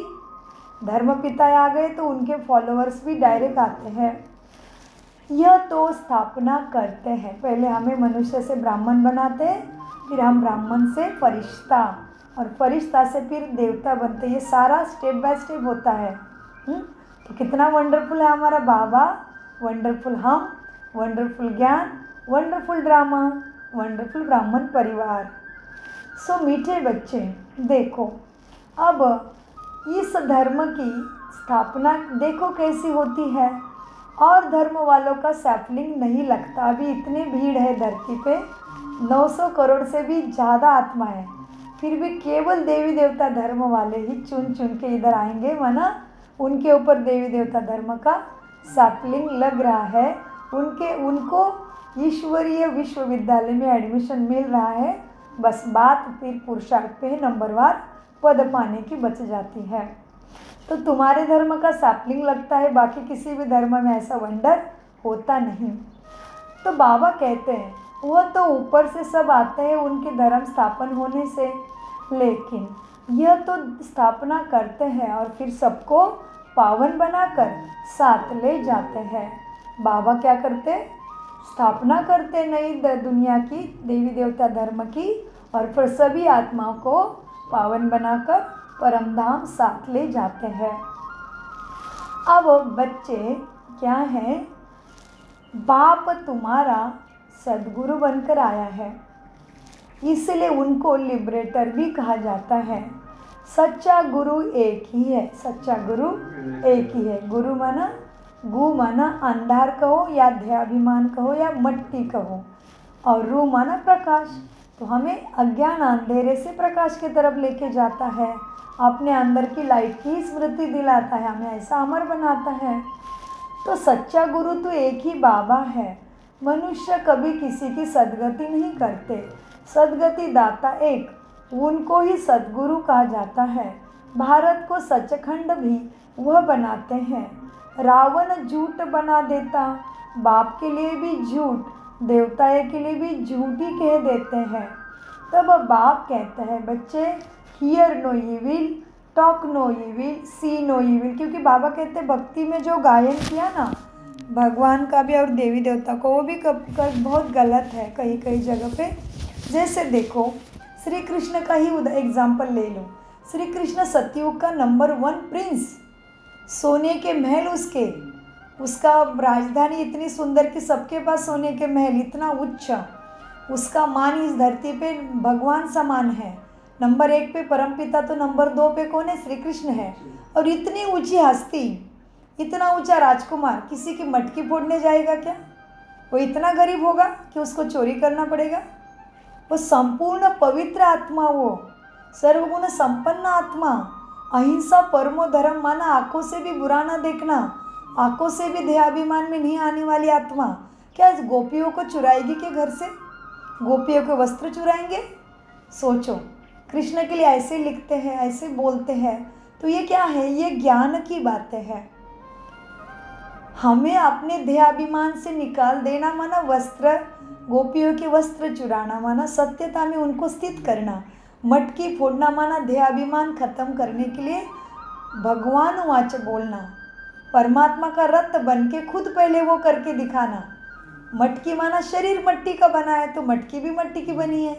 धर्म पिता आ गए तो उनके फॉलोअर्स भी डायरेक्ट आते हैं। यह तो स्थापना करते हैं, पहले हमें मनुष्य से ब्राह्मण बनाते हैं, फिर हम ब्राह्मण से फरिश्ता, और फरिश्ता से फिर देवता बनते। ये सारा स्टेप बाय स्टेप होता है। तो कितना वंडरफुल है हमारा बाबा, वंडरफुल हम, वंडरफुल ज्ञान, वंडरफुल ड्रामा, वंडरफुल ब्राह्मण परिवार। सो मीठे बच्चे देखो, अब इस धर्म की स्थापना देखो कैसी होती है, और धर्म वालों का सैपलिंग नहीं लगता। अभी इतनी भीड़ है धरती पे, 900 करोड़ से भी ज़्यादा आत्मा है, फिर भी केवल देवी देवता धर्म वाले ही चुन चुन के इधर आएंगे, माना उनके ऊपर देवी देवता धर्म का सैपलिंग लग रहा है। उनको ईश्वरीय विश्वविद्यालय में एडमिशन मिल रहा है। बस बात फिर पुरुषार्थ पे नंबरवार पद पाने की बच जाती है। तो तुम्हारे धर्म का सैपलिंग लगता है, बाकी किसी भी धर्म में ऐसा वंडर होता नहीं। तो बाबा कहते हैं वह तो ऊपर से सब आते हैं उनके धर्म स्थापन होने से, लेकिन यह तो स्थापना करते हैं और फिर सबको पावन बनाकर साथ ले जाते हैं। बाबा क्या करते, स्थापना करते नई दुनिया की देवी देवता धर्म की, और फिर सभी आत्माओं को पावन बनाकर परमधाम साथ ले जाते हैं। अब बच्चे क्या हैं, बाप तुम्हारा सद्गुरु बनकर आया है, इसलिए उनको लिबरेटर भी कहा जाता है। सच्चा गुरु एक ही है, सच्चा गुरु एक ही है। गुरु माना, गु माना अंधार कहो या ध्याभिमान कहो या मट्टी कहो, और रू माना प्रकाश। तो हमें अज्ञान अंधेरे से प्रकाश की तरफ लेके जाता है, अपने अंदर की लाइट की स्मृति दिलाता है, हमें ऐसा अमर बनाता है। तो सच्चा गुरु तो एक ही बाबा है। मनुष्य कभी किसी की सद्गति नहीं करते, सद्गति दाता एक, उनको ही सद्गुरु कहा जाता है। भारत को सचखंड भी वह बनाते हैं। रावण झूठ बना देता, बाप के लिए भी झूठ, देवता के लिए भी झूठ ही कह देते हैं। तब बाप कहता है बच्चे, hear no evil, talk no evil, see no evil, क्योंकि बाबा कहते हैं भक्ति में जो गायन किया ना भगवान का भी और देवी देवता को, वो भी बहुत गलत है कई कई जगह पे। जैसे देखो श्री कृष्ण का ही एग्जाम्पल ले लो। श्री कृष्ण सतयुग का नंबर 1 प्रिंस, सोने के महल उसका राजधानी इतनी सुंदर कि सबके पास सोने के महल, इतना उच्च, उसका मान इस धरती पे भगवान समान है। नंबर 1 पे परमपिता, तो नंबर 2 पे कौन है, श्री कृष्ण है। और इतनी ऊंची हस्ती, इतना ऊंचा राजकुमार किसी की मटकी फोड़ने जाएगा क्या? वो इतना गरीब होगा कि उसको चोरी करना पड़ेगा? वो संपूर्ण पवित्र आत्मा, वो सर्वगुण संपन्न आत्मा, अहिंसा परमो धर्म माना, आंखों से भी बुरा ना देखना, आंखों से भी देहाभिमान में नहीं आने वाली आत्मा, क्या इस गोपियों को चुराएगी के घर से? गोपियों के वस्त्र चुराएंगे? सोचो, कृष्ण के लिए ऐसे लिखते हैं, ऐसे बोलते हैं, तो ये क्या है? ये ज्ञान की बातें हैं। हमें अपने देहाभिमान से निकाल देना माना वस्त्र, गोपियों के वस्त्र चुराना माना सत्यता में उनको स्थित करना, मटकी फोड़ना माना देहाभिमान खत्म करने के लिए भगवान वाच बोलना, परमात्मा का रथ बन के खुद पहले वो करके दिखाना। मटकी माना शरीर मट्टी का बना है, तो मटकी भी मट्टी की बनी है।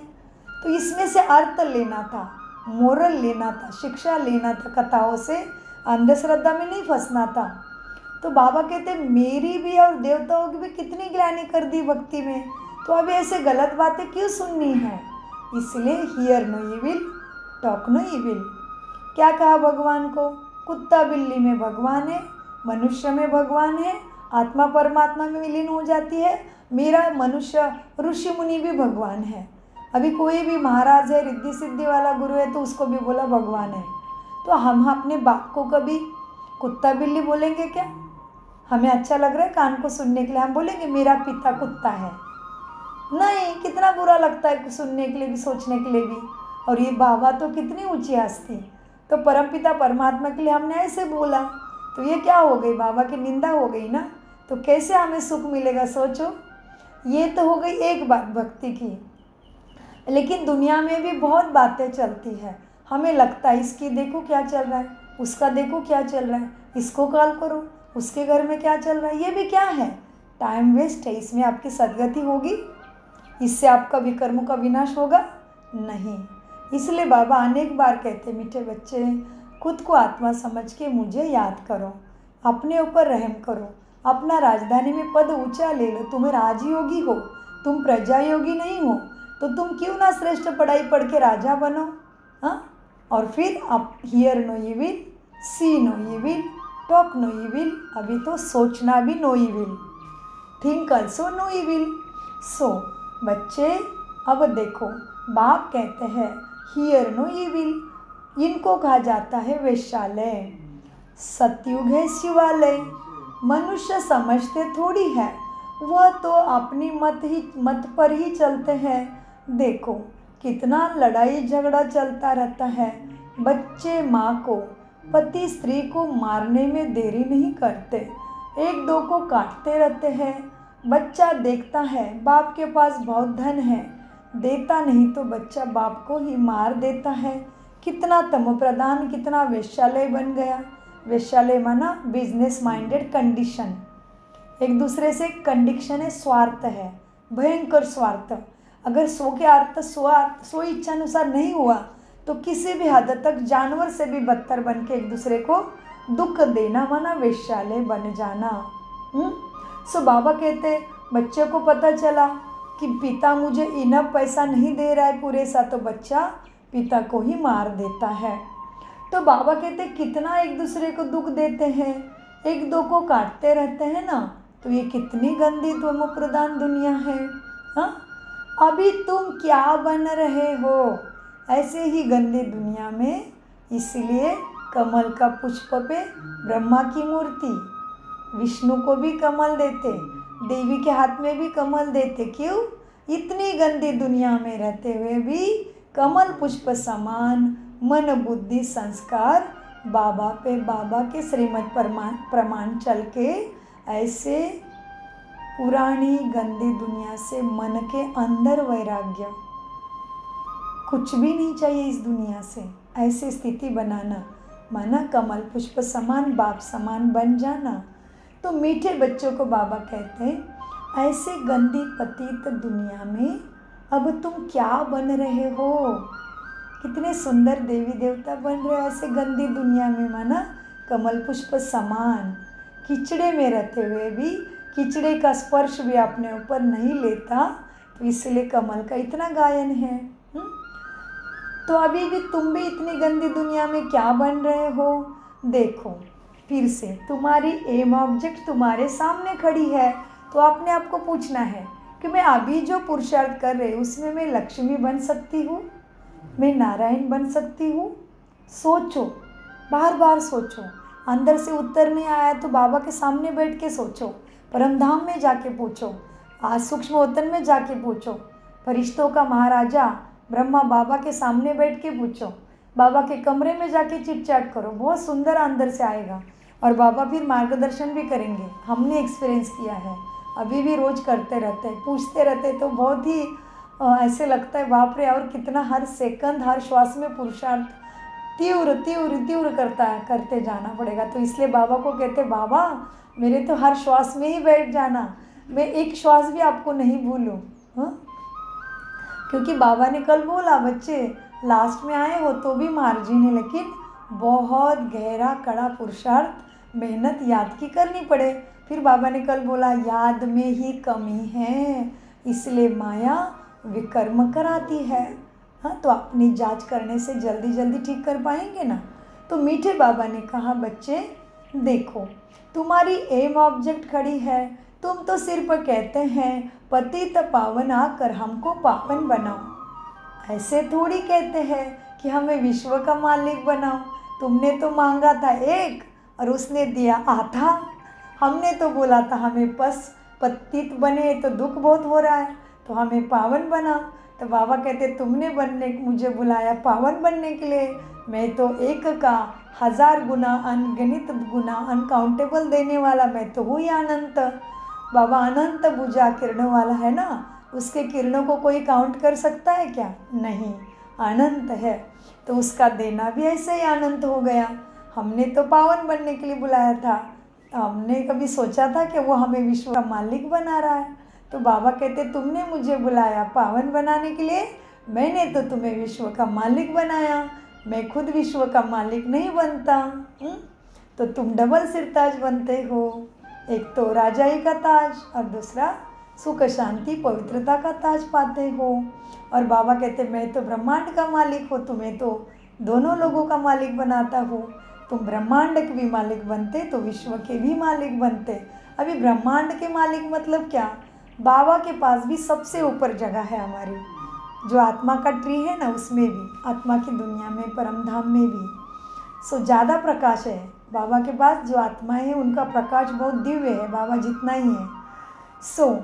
तो इसमें से अर्थ लेना था, मोरल लेना था, शिक्षा लेना था, कथाओं से अंधश्रद्धा में नहीं फंसना था। तो बाबा कहते मेरी भी और देवताओं की भी कितनी ग्लानि कर दी भक्ति में, तो अभी ऐसे गलत बातें क्यों सुननी है? इसलिए hear no evil, talk no evil. क्या कहा भगवान को? कुत्ता बिल्ली में भगवान है, मनुष्य में भगवान है, आत्मा परमात्मा में विलीन हो जाती है। मेरा मनुष्य ऋषि मुनि भी भगवान है। अभी कोई भी महाराज है, रिद्धि सिद्धि वाला गुरु है, तो उसको भी बोला भगवान है। तो हम अपने बाप को कभी कुत्ता बिल्ली बोलेंगे क्या? हमें अच्छा लग रहा है कान को सुनने के लिए, हम बोलेंगे मेरा पिता कुत्ता है? नहीं, कितना बुरा लगता है सुनने के लिए भी, सोचने के लिए भी। और ये बाबा तो कितनी ऊंची हस्ती, तो परमपिता परमात्मा के लिए हमने ऐसे बोला, तो ये क्या हो गई? बाबा की निंदा हो गई ना। तो कैसे हमें सुख मिलेगा सोचो। ये तो हो गई एक बात भक्ति की। लेकिन दुनिया में भी बहुत बातें चलती है, हमें लगता है इसकी देखो क्या चल रहा है, उसका देखो क्या चल रहा है, इसको कॉल करो, उसके घर में क्या चल रहा है। ये भी क्या है? टाइम वेस्ट है। इसमें आपकी सदगति होगी? इससे आपका विकर्मों का विनाश होगा? नहीं। इसलिए बाबा अनेक बार कहते, मीठे बच्चे खुद को आत्मा समझ के मुझे याद करो, अपने ऊपर रहम करो, अपना राजधानी में पद ऊंचा ले लो। तुम राजयोगी हो, तुम प्रजा योगी नहीं हो, तो तुम क्यों ना श्रेष्ठ पढ़ाई पढ़ के राजा बनो। हाँ, और फिर आप hear no evil, see no evil, talk no evil, अभी तो सोचना भी no evil, think also no evil. So बच्चे अब देखो, बाप कहते हैं हियर नो इविल, इनको कहा जाता है वेश्यालय। सतयुग है शिवालय। मनुष्य समझते थोड़ी है, वह तो अपनी मत पर ही चलते हैं। देखो कितना लड़ाई झगड़ा चलता रहता है। बच्चे माँ को, पति स्त्री को मारने में देरी नहीं करते, एक दो को काटते रहते हैं। बच्चा देखता है बाप के पास बहुत धन है, देता नहीं तो बच्चा बाप को ही मार देता है। कितना तमो प्रधान, कितना वेश्यालय बन गया। वेश्यालय माना बिजनेस माइंडेड कंडीशन। एक दूसरे से कंडीशन है, स्वार्थ है, भयंकर स्वार्थ। अगर सो के अर्थ सो इच्छा अनुसार नहीं हुआ तो किसी भी हद तक जानवर से भी बदतर बन के एक दूसरे को दुख देना माना वेश्यालय बन जाना। सो बाबा कहते बच्चे को पता चला कि पिता मुझे इनफ पैसा नहीं दे रहा है पूरे सा, तो बच्चा पिता को ही मार देता है। तो बाबा कहते कितना एक दूसरे को दुख देते हैं, एक दो को काटते रहते हैं ना। तो ये कितनी गंदी तमो प्रधान दुनिया है। हाँ, अभी तुम क्या बन रहे हो ऐसे ही गंदी दुनिया में। इसलिए कमल का पुष्प पे ब्रह्मा की मूर्ति, विष्णु को भी कमल देते, देवी के हाथ में भी कमल देते। क्यों? इतनी गंदी दुनिया में रहते हुए भी कमल पुष्प समान मन बुद्धि संस्कार बाबा पे, बाबा के श्रीमत प्रमाण चल के ऐसे पुरानी गंदी दुनिया से मन के अंदर वैराग्य, कुछ भी नहीं चाहिए इस दुनिया से, ऐसी स्थिति बनाना माना कमल पुष्प समान बाप समान बन जाना। तो मीठे बच्चों को बाबा कहते हैं ऐसे गंदी पतित दुनिया में अब तुम क्या बन रहे हो। कितने सुंदर देवी देवता बन रहे हो ऐसे गंदी दुनिया में, माना कमल पुष्प समान। कीचड़े में रहते हुए भी कीचड़े का स्पर्श भी अपने ऊपर नहीं लेता, तो इसलिए कमल का इतना गायन है। तो अभी भी तुम भी इतनी गंदी दुनिया में क्या बन रहे हो। देखो फिर से तुम्हारी एम ऑब्जेक्ट तुम्हारे सामने खड़ी है, तो आपने आपको पूछना है कि मैं अभी जो पुरुषार्थ कर रही हूँ उसमें मैं लक्ष्मी बन सकती हूँ, मैं नारायण बन सकती हूँ। सोचो, बार बार सोचो। अंदर से उत्तर नहीं आया तो बाबा के सामने बैठ के सोचो, परमधाम में जाके पूछो, आज सूक्ष्म वतन में जाके पूछो, फरिश्तों का महाराजा ब्रह्मा बाबा के सामने बैठ के पूछो, बाबा के कमरे में जाके चिट चैट करो, बहुत सुंदर अंदर से आएगा। और बाबा फिर मार्गदर्शन भी करेंगे। हमने एक्सपीरियंस किया है, अभी भी रोज़ करते रहते हैं, पूछते रहते हैं, तो बहुत ही ऐसे लगता है बाप रे, और कितना हर सेकंड हर श्वास में पुरुषार्थ तीव्र तीव्र तीव्र करते जाना पड़ेगा। तो इसलिए बाबा को कहते बाबा मेरे तो हर श्वास में ही बैठ जाना, मैं एक श्वास भी आपको नहीं भूलूँ। क्योंकि बाबा ने कल बोला बच्चे लास्ट में आए हो तो भी मार्जिन है, लेकिन बहुत गहरा कड़ा पुरुषार्थ मेहनत याद की करनी पड़े। फिर बाबा ने कल बोला याद में ही कमी है, इसलिए माया विकर्म कराती है। हाँ, तो अपनी जांच करने से जल्दी जल्दी ठीक कर पाएंगे ना। तो मीठे बाबा ने कहा बच्चे देखो तुम्हारी एम ऑब्जेक्ट खड़ी है, तुम तो सिर्फ कहते हैं पतित पावन आकर हमको पावन बनाओ। ऐसे थोड़ी कहते हैं कि हमें विश्व का मालिक बनाओ। तुमने तो मांगा था एक और उसने दिया आधा। हमने तो बोला था हमें बस पतित बने, तो दुख बहुत हो रहा है, तो हमें पावन बनाओ। तो बाबा कहते तुमने मुझे बुलाया पावन बनने के लिए, मैं तो एक का 1000 गुना, अनगिनत गुना, अनकाउंटेबल देने वाला मैं तो हूँ ही अनंत। बाबा अनंत भुजा किरणों वाला है ना, उसके किरणों को कोई काउंट कर सकता है क्या? नहीं, अनंत है, तो उसका देना भी ऐसे ही अनंत हो गया। हमने तो पावन बनने के लिए बुलाया था, हमने कभी सोचा था कि वो हमें विश्व का मालिक बना रहा है? तो बाबा कहते तुमने मुझे बुलाया पावन बनाने के लिए, मैंने तो तुम्हें विश्व का मालिक बनाया, मैं खुद विश्व का मालिक नहीं बनता। तो तुम डबल सिरताज बनते हो, एक तो राजाई का ताज और दूसरा सुख शांति पवित्रता का ताज पाते हो। और बाबा कहते मैं तो ब्रह्मांड का मालिक हो, तुम्हें तो दोनों लोगों का मालिक बनाता हूँ। तुम ब्रह्मांड के भी मालिक बनते तो विश्व के भी मालिक बनते। अभी ब्रह्मांड के मालिक मतलब क्या? बाबा के पास भी सबसे ऊपर जगह है हमारी, जो आत्मा का ट्री है ना, उसमें भी, आत्मा की दुनिया में, परम धाम में भी ज़्यादा प्रकाश है। बाबा के पास जो आत्माएं हैं उनका प्रकाश बहुत दिव्य है, बाबा जितना ही है।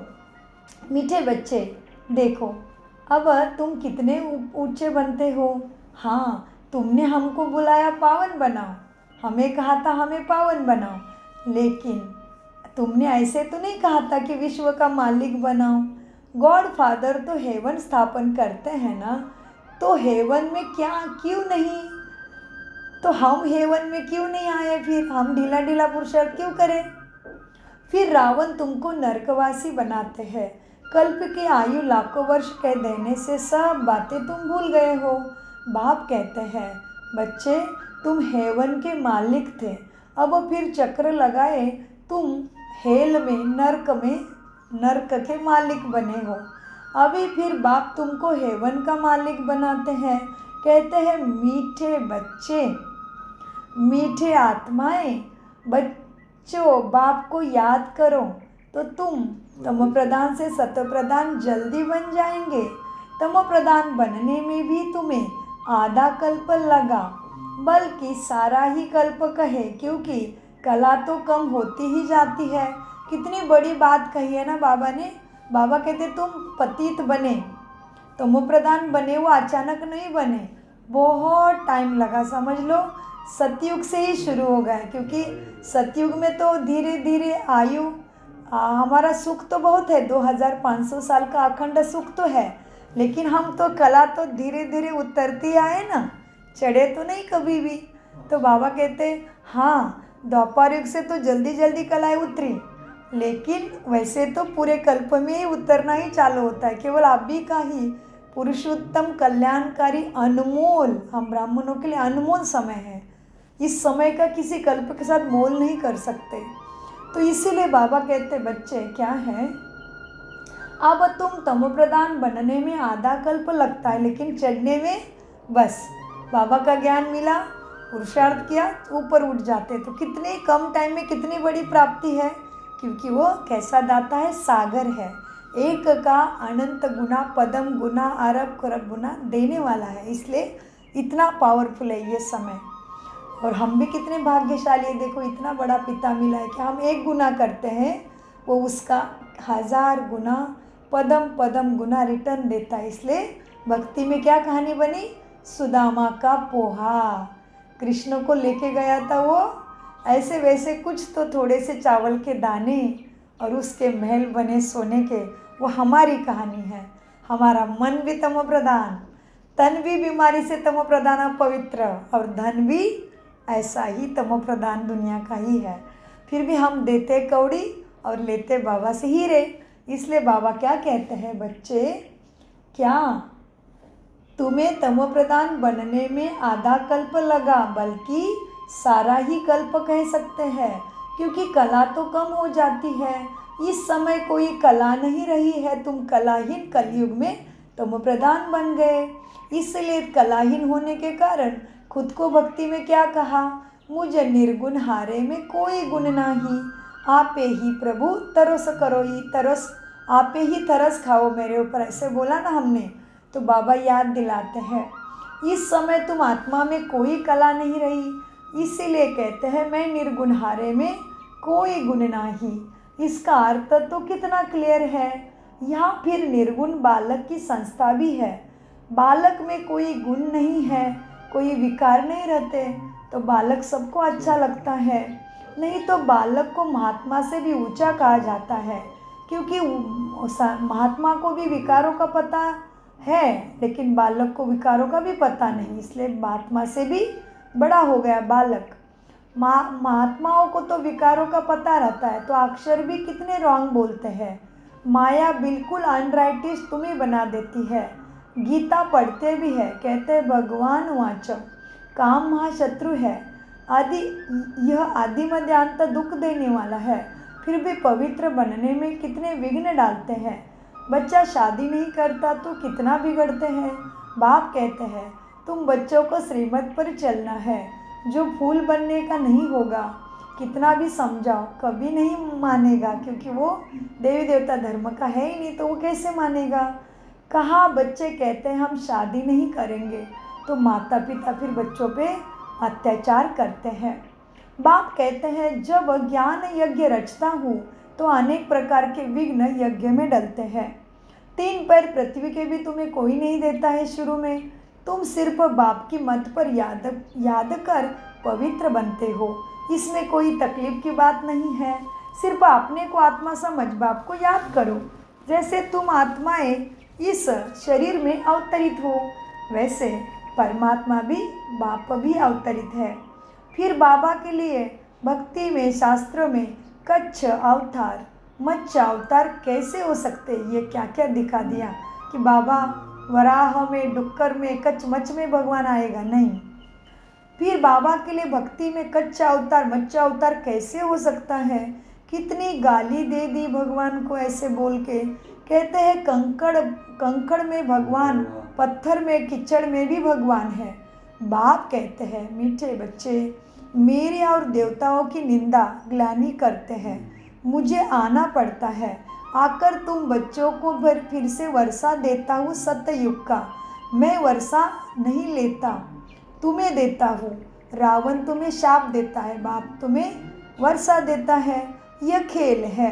मीठे बच्चे देखो, अब तुम कितने ऊंचे बनते हो। हाँ, तुमने हमको बुलाया पावन बनाओ, हमें कहा था हमें पावन बनाओ, लेकिन तुमने ऐसे तो नहीं कहा था कि विश्व का मालिक बनाओ। गॉड फादर तो हेवन स्थापन करते हैं ना, तो हेवन में क्यों नहीं? तो हम हेवन में क्यों नहीं आए? फिर हम ढीला ढीला पुरुषार्थ क्यों करें? फिर रावण तुमको नरकवासी बनाते हैं, कल्प की आयु लाखों वर्ष कह देने से सब बातें तुम भूल गए हो। बाप कहते हैं बच्चे तुम हेवन के मालिक थे, अब फिर चक्र लगाए तुम हेल में, नर्क के मालिक बने हो। अभी फिर बाप तुमको हेवन का मालिक बनाते हैं, कहते हैं मीठे बच्चे, मीठे आत्माएं, बच्चों बाप को याद करो तो तुम तमो प्रधान से सत्व प्रधान जल्दी बन जाएंगे। तमो प्रधान बनने में भी तुम्हें आधा कल्प लगा, बल्कि सारा ही कल्प कहे, क्योंकि कला तो कम होती ही जाती है। कितनी बड़ी बात कही है ना बाबा ने। बाबा कहते तुम पतित बने, तमो प्रधान बने, वो अचानक नहीं बने, बहुत टाइम लगा। समझ लो सतयुग से ही शुरू हो गया, क्योंकि सतयुग में तो धीरे धीरे आयु, हमारा सुख तो बहुत है, 2500 साल का अखंड सुख तो है, लेकिन हम तो कला तो धीरे धीरे उतरती आए ना, चढ़े तो नहीं कभी भी। तो बाबा कहते हाँ, द्वापर युग से तो जल्दी जल्दी कलाएं उतरी, लेकिन वैसे तो पूरे कल्प में ही उतरना ही चालू होता है। केवल अभी का ही पुरुषोत्तम कल्याणकारी अनमोल, हम ब्राह्मणों के लिए अनमोल समय है। इस समय का किसी कल्प के साथ मोल नहीं कर सकते। तो इसीलिए बाबा कहते बच्चे क्या है, अब तुम तमोप्रधान बनने में आधा कल्प लगता है, लेकिन चढ़ने में बस बाबा का ज्ञान मिला, पुरुषार्थ किया, ऊपर उठ जाते। तो कितने कम टाइम में कितनी बड़ी प्राप्ति है, क्योंकि वो कैसा दाता है, सागर है, एक का अनंत गुना, पदम गुना, अरब खरब गुना देने वाला है, इसलिए इतना पावरफुल है ये समय। और हम भी कितने भाग्यशाली है, देखो इतना बड़ा पिता मिला है कि हम एक गुना करते हैं, वो उसका 1000 गुना, पदम पदम गुना रिटर्न देता है। इसलिए भक्ति में क्या कहानी बनी, सुदामा का पोहा, कृष्ण को लेके गया था वो, ऐसे वैसे कुछ तो थोड़े से चावल के दाने और उसके महल बने सोने के, वो हमारी कहानी है। हमारा मन भी तमो प्रधान, तन भी बीमारी से तमो प्रधान अपवित्र, और धन भी ऐसा ही तमो प्रधान दुनिया का ही है। फिर भी हम देते कौड़ी और लेते बाबा से हीरे। इसलिए बाबा क्या कहते हैं बच्चे, क्या तुम्हें तमो प्रधान बनने में आधा कल्प लगा, बल्कि सारा ही कल्प कह सकते हैं, क्योंकि कला तो कम हो जाती है। इस समय कोई कला नहीं रही है, तुम कलाहीन कलयुग में तमो प्रधान बन गए। इसलिए कलाहीन होने के कारण खुद को भक्ति में क्या कहा, मुझे निर्गुण हारे में कोई गुण नहीं, आपे ही प्रभु तरस करो ही तरस, आपे ही तरस खाओ मेरे ऊपर, ऐसे बोला ना हमने। तो बाबा याद दिलाते हैं, इस समय तुम आत्मा में कोई कला नहीं रही, इसीलिए कहते हैं मैं निर्गुण हारे में कोई गुण नहीं। इसका अर्थ तो कितना क्लियर है। यहाँ फिर निर्गुण बालक की संस्था भी है। बालक में कोई गुण नहीं है, कोई विकार नहीं रहते, तो बालक सबको अच्छा लगता है। नहीं तो बालक को महात्मा से भी ऊंचा कहा जाता है, क्योंकि महात्मा को भी विकारों का पता है, लेकिन बालक को विकारों का भी पता नहीं, इसलिए महात्मा से भी बड़ा हो गया बालक। महात्माओं को तो विकारों का पता रहता है, तो अक्षर भी कितने रॉन्ग बोलते हैं। माया बिल्कुल अनराइटिश तुम्हें बना देती है। गीता पढ़ते भी है, कहते हैं भगवान वाचो, काम महाशत्रु है, यह आदि मध्य अंत दुख देने वाला है, फिर भी पवित्र बनने में कितने विघ्न डालते हैं। बच्चा शादी नहीं करता तो कितना बिगड़ते हैं। बाप कहते हैं तुम बच्चों को श्रीमत पर चलना है, जो फूल बनने का नहीं होगा, कितना भी समझाओ कभी नहीं मानेगा, क्योंकि वो देवी देवता धर्म का है ही नहीं, तो वो कैसे मानेगा। कहा बच्चे कहते हैं हम शादी नहीं करेंगे, तो माता पिता फिर बच्चों पे अत्याचार करते हैं। बाप कहते हैं जब ज्ञान यज्ञ रचता हूँ तो अनेक प्रकार के विघ्न यज्ञ में डलते हैं। 3 पैर पृथ्वी के भी तुम्हें कोई नहीं देता है शुरू में, तुम सिर्फ बाप की मत पर याद कर पवित्र बनते हो, इसमें कोई तकलीफ की बात नहीं है। सिर्फ अपने को आत्मा समझ बाप को याद करो। जैसे तुम आत्माएं इस शरीर में अवतरित हो, वैसे परमात्मा भी बाप भी अवतरित है। फिर बाबा के लिए भक्ति में शास्त्रों में कच्छ अवतार मत्स्य अवतार कैसे हो सकते, ये क्या क्या दिखा दिया कि बाबा वराह में डुक्कर में कच्छ मच्छ में भगवान आएगा, नहीं। फिर बाबा के लिए भक्ति में कच्चा अवतार मत्स्य अवतार कैसे हो सकता है। कितनी गाली दे दी भगवान को ऐसे बोल के। कहते हैं कंकड़ में भगवान, पत्थर में कीचड़ में भी भगवान है। बाप कहते हैं मीठे बच्चे मेरे और देवताओं की निंदा ग्लानि करते हैं, मुझे आना पड़ता है, आकर तुम बच्चों को फिर से वर्षा देता हूँ सत्ययुग का। मैं वर्षा नहीं लेता, तुम्हें देता हूँ। रावण तुम्हें शाप देता है, बाप तुम्हें वर्षा देता है। यह खेल है।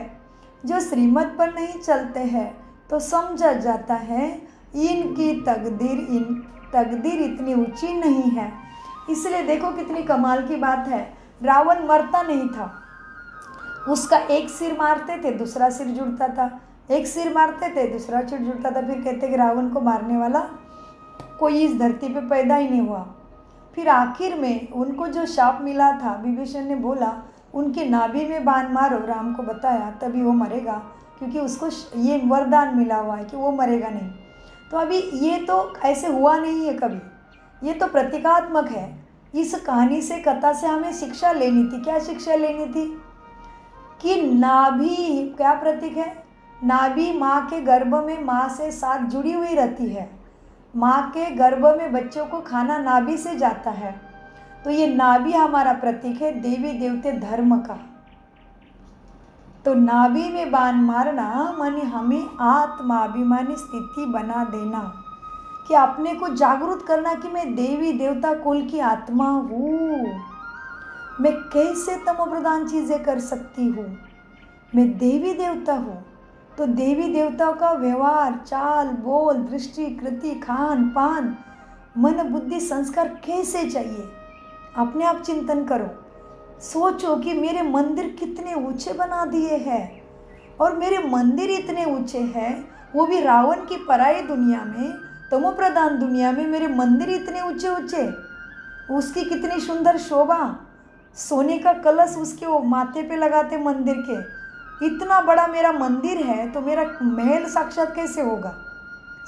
जो श्रीमत पर नहीं चलते हैं तो समझा जाता है इनकी तकदीर इतनी ऊंची नहीं है। इसलिए देखो कितनी कमाल की बात है, रावण मरता नहीं था, उसका एक सिर मारते थे दूसरा सिर जुड़ता था, एक सिर मारते थे दूसरा सिर जुड़ता था। फिर कहते कि रावण को मारने वाला कोई इस धरती पे पैदा ही नहीं हुआ। फिर आखिर में उनको जो शाप मिला था, विभीषण ने बोला उनकी नाभि में बाण मारो, राम को बताया, तभी वो मरेगा, क्योंकि उसको ये वरदान मिला हुआ है कि वो मरेगा नहीं। तो अभी ये तो ऐसे हुआ नहीं है कभी, ये तो प्रतीकात्मक है। इस कहानी से कथा से हमें शिक्षा लेनी थी। क्या शिक्षा लेनी थी कि नाभि क्या प्रतीक है। नाभि माँ के गर्भ में माँ से साथ जुड़ी हुई रहती है। माँ के गर्भ में बच्चों को खाना नाभि से जाता है, तो ये नाभि हमारा प्रतीक है देवी देवते धर्म का। तो नाभि में बाण मारना माने हमें आत्माभिमानी स्थिति बना देना, कि अपने को जागरूक करना कि मैं देवी देवता कुल की आत्मा हूँ। मैं कैसे तमो प्रधान चीज़ें कर सकती हूँ, मैं देवी देवता हूँ। तो देवी देवताओं का व्यवहार, चाल बोल, दृष्टि, कृति, खान पान, मन बुद्धि संस्कार कैसे चाहिए, अपने आप चिंतन करो। सोचो कि मेरे मंदिर कितने ऊंचे बना दिए हैं, और मेरे मंदिर इतने ऊंचे हैं, वो भी रावण की पराई दुनिया में, तमो प्रधान दुनिया में मेरे मंदिर इतने ऊंचे ऊंचे। उसकी कितनी सुंदर शोभा, सोने का कलश उसके वो माथे पे लगाते मंदिर के। इतना बड़ा मेरा मंदिर है तो मेरा महल साक्षात कैसे होगा।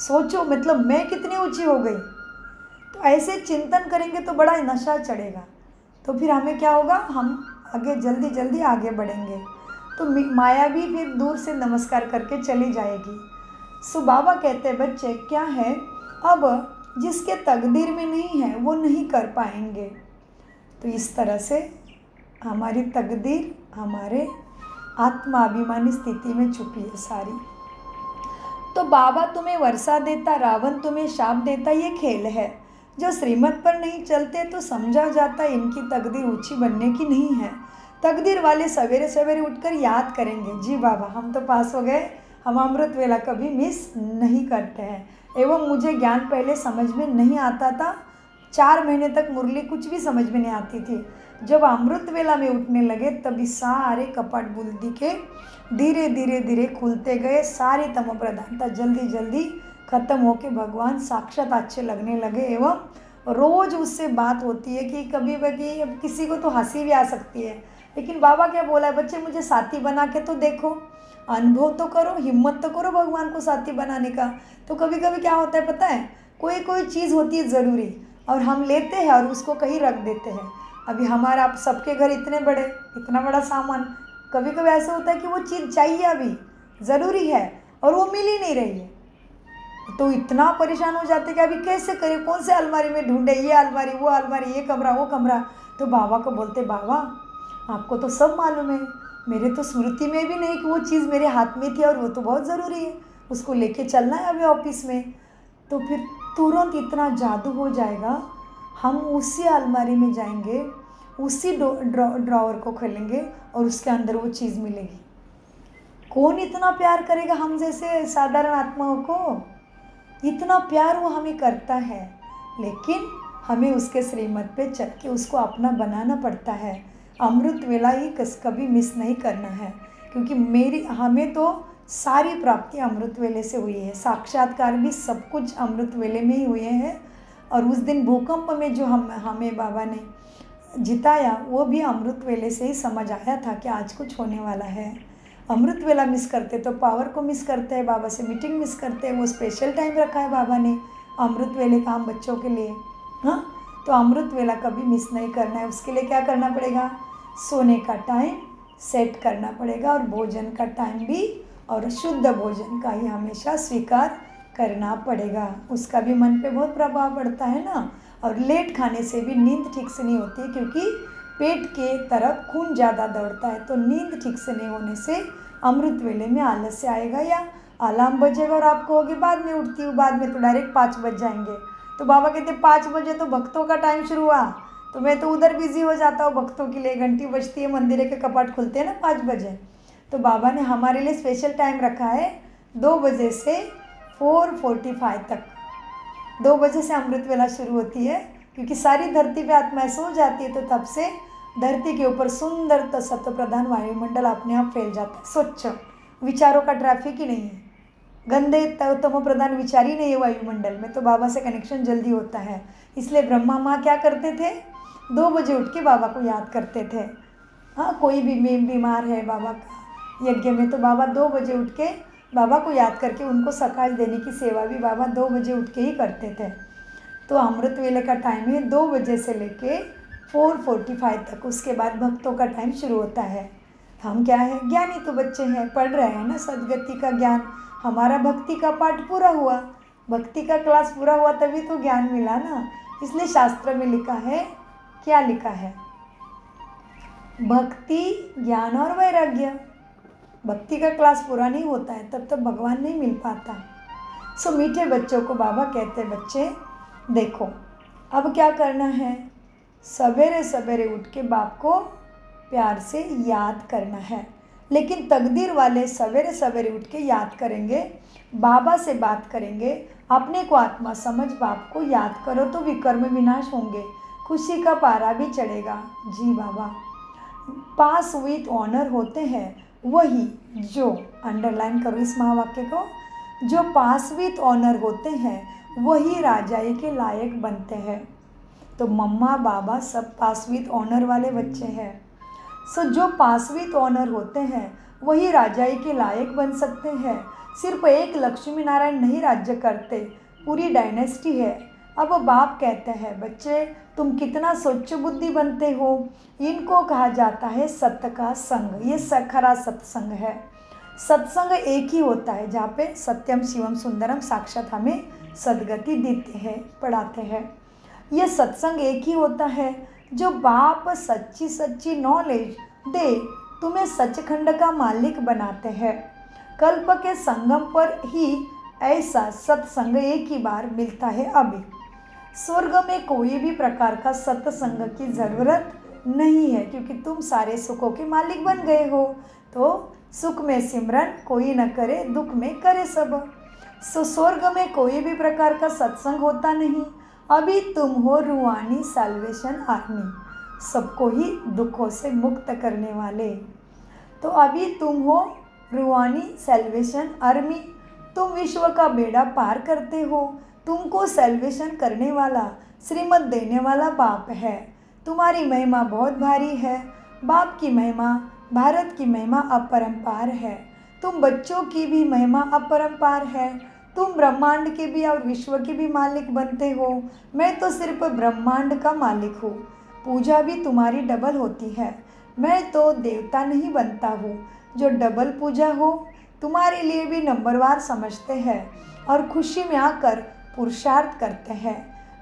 सोचो मतलब मैं कितनी ऊंची हो गई। तो ऐसे चिंतन करेंगे तो बड़ा नशा चढ़ेगा, तो फिर हमें क्या होगा, हम आगे जल्दी जल्दी आगे बढ़ेंगे। तो माया भी फिर दूर से नमस्कार करके चली जाएगी। सो बाबा कहते हैं बच्चे क्या है, अब जिसके तकदीर में नहीं है वो नहीं कर पाएंगे। तो इस तरह से हमारी तकदीर हमारे आत्माभिमानी स्थिति में छुपी है सारी। तो बाबा तुम्हें वर्षा देता, रावण तुम्हें शाप देता, ये खेल है। जो श्रीमत पर नहीं चलते तो समझा जाता इनकी तकदीर ऊंची बनने की नहीं है। तकदीर वाले सवेरे सवेरे उठकर याद करेंगे, जी बाबा हम तो पास हो गए, हम अमृत वेला कभी मिस नहीं करते हैं। एवं मुझे ज्ञान पहले समझ में नहीं आता था, 4 महीने तक मुरली कुछ भी समझ में नहीं आती थी। जब अमृत वेला में उठने लगे तभी सारे कपाट बुद्धि के धीरे धीरे धीरे खुलते गए। सारी तमो प्रधानता जल्दी जल्दी खत्म होके भगवान साक्षात अच्छे लगने लगे। एवं रोज़ उससे बात होती है कि कभी कभी अब किसी को तो हंसी भी आ सकती है, लेकिन बाबा क्या बोला है, बच्चे मुझे साथी बना के तो देखो, अनुभव तो करो, हिम्मत तो करो भगवान को साथी बनाने का। तो कभी कभी क्या होता है पता है, कोई कोई चीज़ होती है ज़रूरी और हम लेते हैं और उसको कहीं रख देते हैं। अभी हमारा आप सबके घर इतने बड़े, इतना बड़ा सामान, कभी कभी ऐसा होता है कि वो चीज़ चाहिए अभी ज़रूरी है और वो मिल ही नहीं रही है, तो इतना परेशान हो जाते कि अभी कैसे करें, कौन से अलमारी में ढूंढे, ये अलमारी वो अलमारी, ये कमरा वो कमरा। तो बाबा को बोलते, बाबा आपको तो सब मालूम है, मेरे तो स्मृति में भी नहीं कि वो चीज़ मेरे हाथ में थी और वो तो बहुत ज़रूरी है, उसको लेके चलना है अभी ऑफिस में। तो फिर तुरंत इतना जादू हो जाएगा, हम उसी अलमारी में जाएंगे, उसी ड्रॉवर को खोलेंगे और उसके अंदर वो चीज़ मिलेगी। कौन इतना प्यार करेगा हम जैसे साधारण आत्माओं को, इतना प्यार वो हमें करता है, लेकिन हमें उसके श्रीमत पे चल के उसको अपना बनाना पड़ता है। अमृत वेला ही कभी मिस नहीं करना है, क्योंकि हमें तो सारी प्राप्ति अमृत वेले से हुई है, साक्षात्कार भी सब कुछ अमृत वेले में ही हुए हैं। और उस दिन भूकंप में जो हमें बाबा ने जिताया वो भी अमृत वेले से ही समझ आया था कि आज कुछ होने वाला है। अमृत वेला मिस करते तो पावर को मिस करते हैं, बाबा से मीटिंग मिस करते हैं। वो स्पेशल टाइम रखा है बाबा ने अमृत वेले का हम बच्चों के लिए। हाँ, तो अमृत वेला कभी मिस नहीं करना है। उसके लिए क्या करना पड़ेगा, सोने का टाइम सेट करना पड़ेगा और भोजन का टाइम भी और शुद्ध भोजन का ही हमेशा स्वीकार करना पड़ेगा। उसका भी मन पे बहुत प्रभाव पड़ता है ना। और लेट खाने से भी नींद ठीक से नहीं होती है, क्योंकि पेट के तरफ खून ज़्यादा दौड़ता है, तो नींद ठीक से नहीं होने से अमृत वेले में आलस्य आएगा या अलार्म बजेगा और आप कहोगे बाद में उठती हूँ, बाद में तो डायरेक्ट 5 बज जाएंगे। तो बाबा कहते 5 बजे तो भक्तों का टाइम शुरू हुआ, तो मैं तो उधर बिजी हो जाता हूँ भक्तों के लिए, घंटी बजती है, मंदिर के कपाट खुलते हैं ना 5 बजे। तो बाबा ने हमारे लिए स्पेशल टाइम रखा है 2 बजे से 4:45 तक। 2 बजे से अमृत वेला शुरू होती है, क्योंकि सारी धरती पे आत्माएं सो जाती है, तो तब से धरती के ऊपर सुंदर सत्व प्रधान वायुमंडल अपने आप फैल जाता है, स्वच्छ, विचारों का ट्रैफिक ही नहीं है, गंदे तमो प्रधान विचार ही नहीं है वायुमंडल में। तो बाबा से कनेक्शन जल्दी होता है। इसलिए ब्रह्मा माँ क्या करते थे, 2 बजे उठ के बाबा को याद करते थे। हाँ, कोई भी बीमार है बाबा का यज्ञ में, तो बाबा 2 बजे उठ के बाबा को याद करके उनको सकाश देने की सेवा भी बाबा 2 बजे उठ के ही करते थे। तो अमृत वेले का टाइम है 2 बजे से लेके 4:45 तक। उसके बाद भक्तों का टाइम शुरू होता है। हम क्या है, ज्ञानी तो बच्चे हैं, पढ़ रहे हैं ना सदगति का ज्ञान। हमारा भक्ति का पाठ पूरा हुआ, भक्ति का क्लास पूरा हुआ, तभी तो ज्ञान मिला ना। इसलिए शास्त्र में लिखा है, क्या लिखा है, भक्ति ज्ञान और वैराग्य। भक्ति का क्लास पूरा नहीं होता है तब तक भगवान नहीं मिल पाता। सो मीठे बच्चों को बाबा कहते, बच्चे देखो अब क्या करना है, सवेरे सवेरे उठ के बाप को प्यार से याद करना है। लेकिन तकदीर वाले सवेरे सवेरे उठ के याद करेंगे, बाबा से बात करेंगे, अपने को आत्मा समझ बाप को याद करो तो विकर्म विनाश होंगे, खुशी का पारा भी चढ़ेगा। जी बाबा, पास विथ ऑनर होते हैं वही जो, अंडरलाइन करो इस महावाक्य को, जो पास विथ ऑनर होते हैं वही राजाई के लायक बनते हैं। तो मम्मा बाबा सब पास विथ ऑनर वाले बच्चे हैं। सो जो पास विथ ऑनर होते हैं वही राजाई के लायक बन सकते हैं। सिर्फ एक लक्ष्मी नारायण नहीं राज्य करते, पूरी डायनेस्टी है। अब बाप कहते हैं, बच्चे तुम कितना स्वच्छ बुद्धि बनते हो। इनको कहा जाता है सत्य का संग। ये खरा सत्संग है। सत्संग एक ही होता है जहाँ पे सत्यम शिवम सुंदरम साक्षात हमें सदगति देते हैं, पढ़ाते हैं। ये सत्संग एक ही होता है जो बाप सच्ची सच्ची नॉलेज दे तुम्हें सचखंड का मालिक बनाते हैं। कल्प के संगम पर ही ऐसा सत्संग एक ही बार मिलता है अभी। स्वर्ग में कोई भी प्रकार का सत्संग की ज़रूरत नहीं है, क्योंकि तुम सारे सुखों के मालिक बन गए हो। तो सुख में सिमरन कोई न करे, दुख में करे सब। स्वर्ग में कोई भी प्रकार का सत्संग होता नहीं। अभी तुम हो रूहानी साल्वेशन आर्मी, सबको ही दुखों से मुक्त करने वाले। तो अभी तुम हो रूहानी सैल्वेशन आर्मी, तुम विश्व का बेड़ा पार करते हो। तुमको सैल्वेशन करने वाला, श्रीमत देने वाला बाप है। तुम्हारी महिमा बहुत भारी है। बाप की महिमा, भारत की महिमा अपरंपार है। तुम बच्चों की भी महिमा अपरंपार है। तुम ब्रह्मांड के भी और विश्व के भी मालिक बनते हो। मैं तो सिर्फ ब्रह्मांड का मालिक हूँ। पूजा भी तुम्हारी डबल होती है। मैं तो देवता नहीं बनता हूँ जो डबल पूजा हो। तुम्हारे लिए भी नंबरवार समझते हैं और खुशी में आकर पुरुषार्थ करते हैं।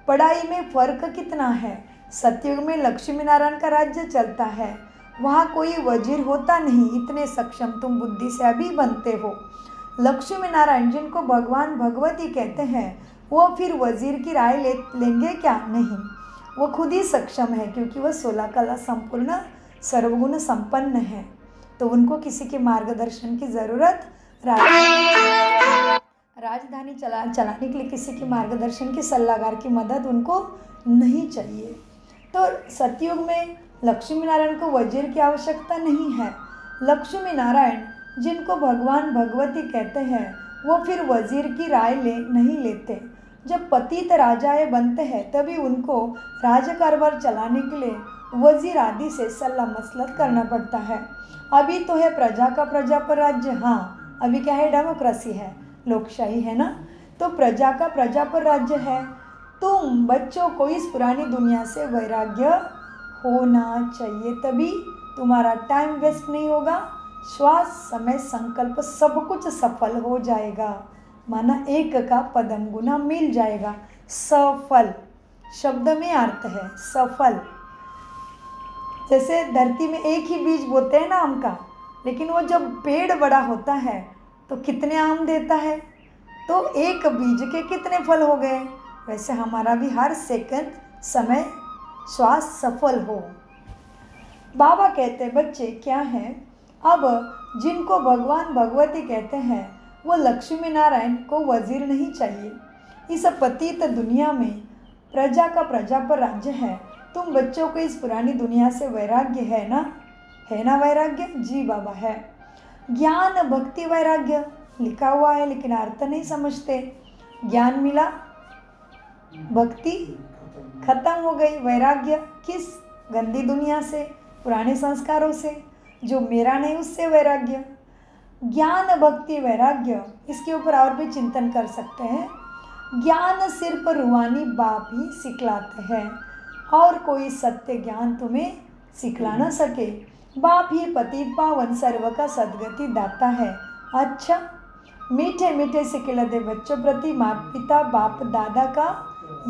पढ़ाई में फ़र्क कितना है। सतयुग में लक्ष्मी नारायण का राज्य चलता है, वहाँ कोई वजीर होता नहीं। इतने सक्षम तुम बुद्धि से अभी बनते हो। लक्ष्मी नारायण जिनको भगवान भगवती कहते हैं, वो फिर वजीर की राय लेंगे क्या? नहीं, वो खुद ही सक्षम है, क्योंकि वह 16 कला संपूर्ण सर्वगुण संपन्न है। तो उनको किसी के मार्गदर्शन की ज़रूरत, राजधानी चलाने के लिए किसी के मार्गदर्शन की, सलाहकार की मदद उनको नहीं चाहिए। तो सतयुग में लक्ष्मी नारायण को वजीर की आवश्यकता नहीं है। लक्ष्मी नारायण जिनको भगवान भगवती कहते हैं, वो फिर वजीर की राय नहीं लेते। जब पतित राजाएं बनते हैं तभी उनको राजकारभार चलाने के लिए वजीर आदि से सलाह मसलत करना पड़ता है। अभी तो है प्रजा का प्रजा पर राज्य। हाँ, अभी क्या है? डेमोक्रेसी है, लोकशाही है ना। तो प्रजा का प्रजा पर राज्य है। तुम बच्चों को इस पुरानी दुनिया से वैराग्य होना चाहिए, तभी तुम्हारा टाइम वेस्ट नहीं होगा। श्वास, समय, संकल्प सब कुछ सफल हो जाएगा। माना एक का पदम गुना मिल जाएगा। सफल शब्द में अर्थ है सफल। जैसे धरती में एक ही बीज बोते हैं ना आम का, लेकिन वो जब पेड़ बड़ा होता है तो कितने आम देता है, तो एक बीज के कितने फल हो गए। वैसे हमारा भी हर सेकंड, समय, श्वास सफल हो। बाबा कहते हैं बच्चे क्या हैं, अब जिनको भगवान भगवती कहते हैं, वो लक्ष्मी नारायण को वजीर नहीं चाहिए। इस पतित दुनिया में प्रजा का प्रजा पर राज्य है। तुम बच्चों को इस पुरानी दुनिया से वैराग्य है ना? है ना वैराग्य? जी बाबा है। ज्ञान भक्ति वैराग्य लिखा हुआ है, लेकिन अर्थ नहीं समझते। ज्ञान मिला, भक्ति खत्म हो गई। वैराग्य किस? गंदी दुनिया से, पुराने संस्कारों से, जो मेरा नहीं उससे वैराग्य। ज्ञान भक्ति वैराग्य, इसके ऊपर और भी चिंतन कर सकते हैं। ज्ञान सिर्फ रूहानी बाप ही सिखलाते हैं, और कोई सत्य ज्ञान तुम्हें सिखला न सके। बाप ही पतित पावन सर्व का सदगति दाता है। अच्छा, मीठे मीठे से खिलाते बच्चों प्रति माता पिता बाप दादा का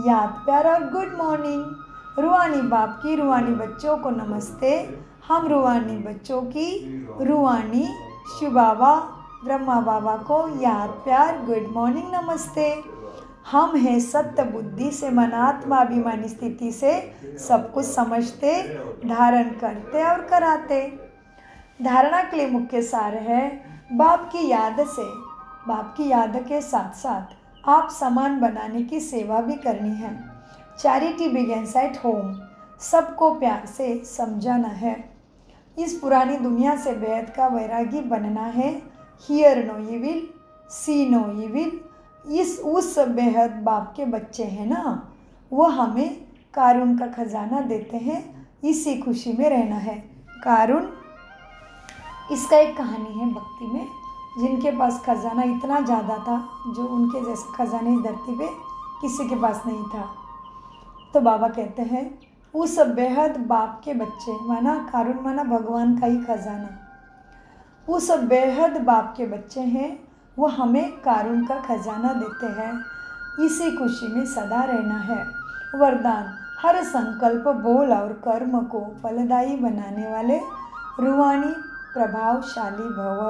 याद प्यार और गुड मॉर्निंग। रूहानी बाप की रूहानी बच्चों को नमस्ते। हम रूहानी बच्चों की रूहानी शिव बाबा ब्रह्मा बाबा को याद प्यार गुड मॉर्निंग नमस्ते। हम हैं सत्य बुद्धि से मनात्मा अभिमानी स्थिति से सब कुछ समझते, धारण करते और कराते। धारणा के लिए मुख्य सार है बाप की याद से, बाप की याद के साथ साथ आप समान बनाने की सेवा भी करनी है। चैरिटी बिगिंस एट होम, सबको प्यार से समझाना है। इस पुरानी दुनिया से बेहद का वैरागी बनना है। Hear no evil, see no evil. उस बेहद बाप के बच्चे हैं ना, वो हमें कारुण का खजाना देते हैं। इसी खुशी में रहना है। कारुण, इसका एक कहानी है भक्ति में, जिनके पास खजाना इतना ज़्यादा था, जो उनके जैसे खजाने इस धरती पे किसी के पास नहीं था। तो बाबा कहते हैं उस बेहद बाप के बच्चे, माना कारुण माना भगवान का ही खजाना, उस बेहद बाप के बच्चे हैं, वो हमें कारुण का खजाना देते हैं। इसी खुशी में सदा रहना है। वरदान, हर संकल्प, बोल और कर्म को फलदायी बनाने वाले रूहानी प्रभावशाली भव।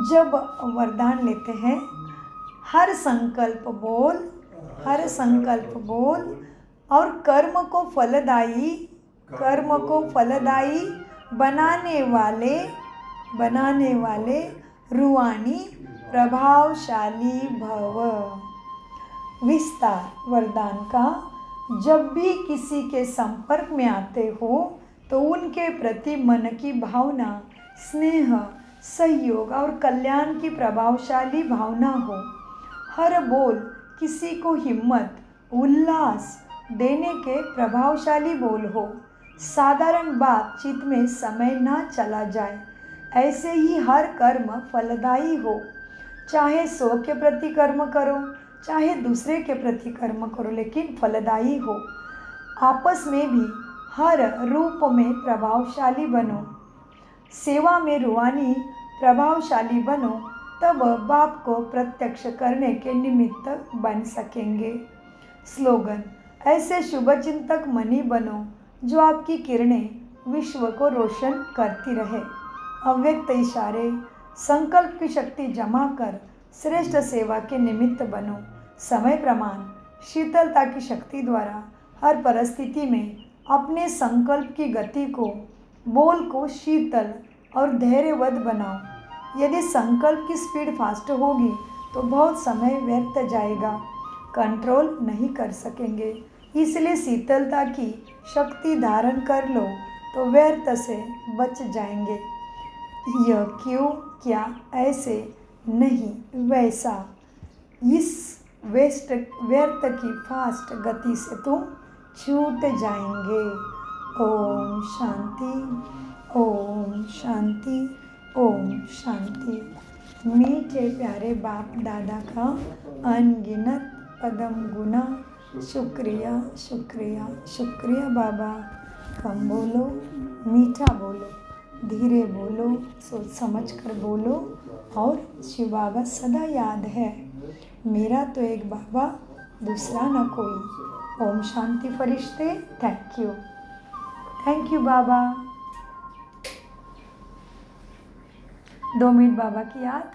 जब वरदान लेते हैं, हर संकल्प बोल और कर्म को फलदायी बनाने वाले रूहानी प्रभावशाली भव। विस्तार वरदान का, जब भी किसी के संपर्क में आते हो तो उनके प्रति मन की भावना, स्नेह, सहयोग और कल्याण की प्रभावशाली भावना हो। हर बोल किसी को हिम्मत, उल्लास देने के प्रभावशाली बोल हो। साधारण बातचीत में समय ना चला जाए। ऐसे ही हर कर्म फलदायी हो। चाहे 100 के प्रति कर्म करो, चाहे दूसरे के प्रति कर्म करो, लेकिन फलदायी हो। आपस में भी हर रूप में प्रभावशाली बनो। सेवा में रूहानी प्रभावशाली बनो, तब बाप को प्रत्यक्ष करने के निमित्त बन सकेंगे। स्लोगन, ऐसे शुभचिंतक मनी बनो जो आपकी किरणें विश्व को रोशन करती रहे। अव्यक्त इशारे, संकल्प की शक्ति जमा कर श्रेष्ठ सेवा के निमित्त बनो। समय प्रमाण, शीतलता की शक्ति द्वारा हर परिस्थिति में अपने संकल्प की गति को, बोल को शीतल और धैर्यवद बनाओ। यदि संकल्प की स्पीड फास्ट होगी तो बहुत समय व्यर्थ जाएगा, कंट्रोल नहीं कर सकेंगे। इसलिए शीतलता की शक्ति धारण कर लो तो व्यर्थ से बच जाएंगे। यह क्यों, क्या, ऐसे नहीं वैसा, इस व्यर्थ की फास्ट गति से तुम छूट जाएंगे। ओम शांति, ओम शांति, ओम शांति। मीठे प्यारे बाप दादा का अनगिनत पदम गुना शुक्रिया, शुक्रिया, शुक्रिया बाबा। कम बोलो, मीठा बोलो, धीरे बोलो, सोच समझ कर बोलो और शिव बाबा सदा याद है, मेरा तो एक बाबा, दूसरा न कोई। ओम शांति फरिश्ते, थैंक यू बाबा। 2 मिनट बाबा की याद।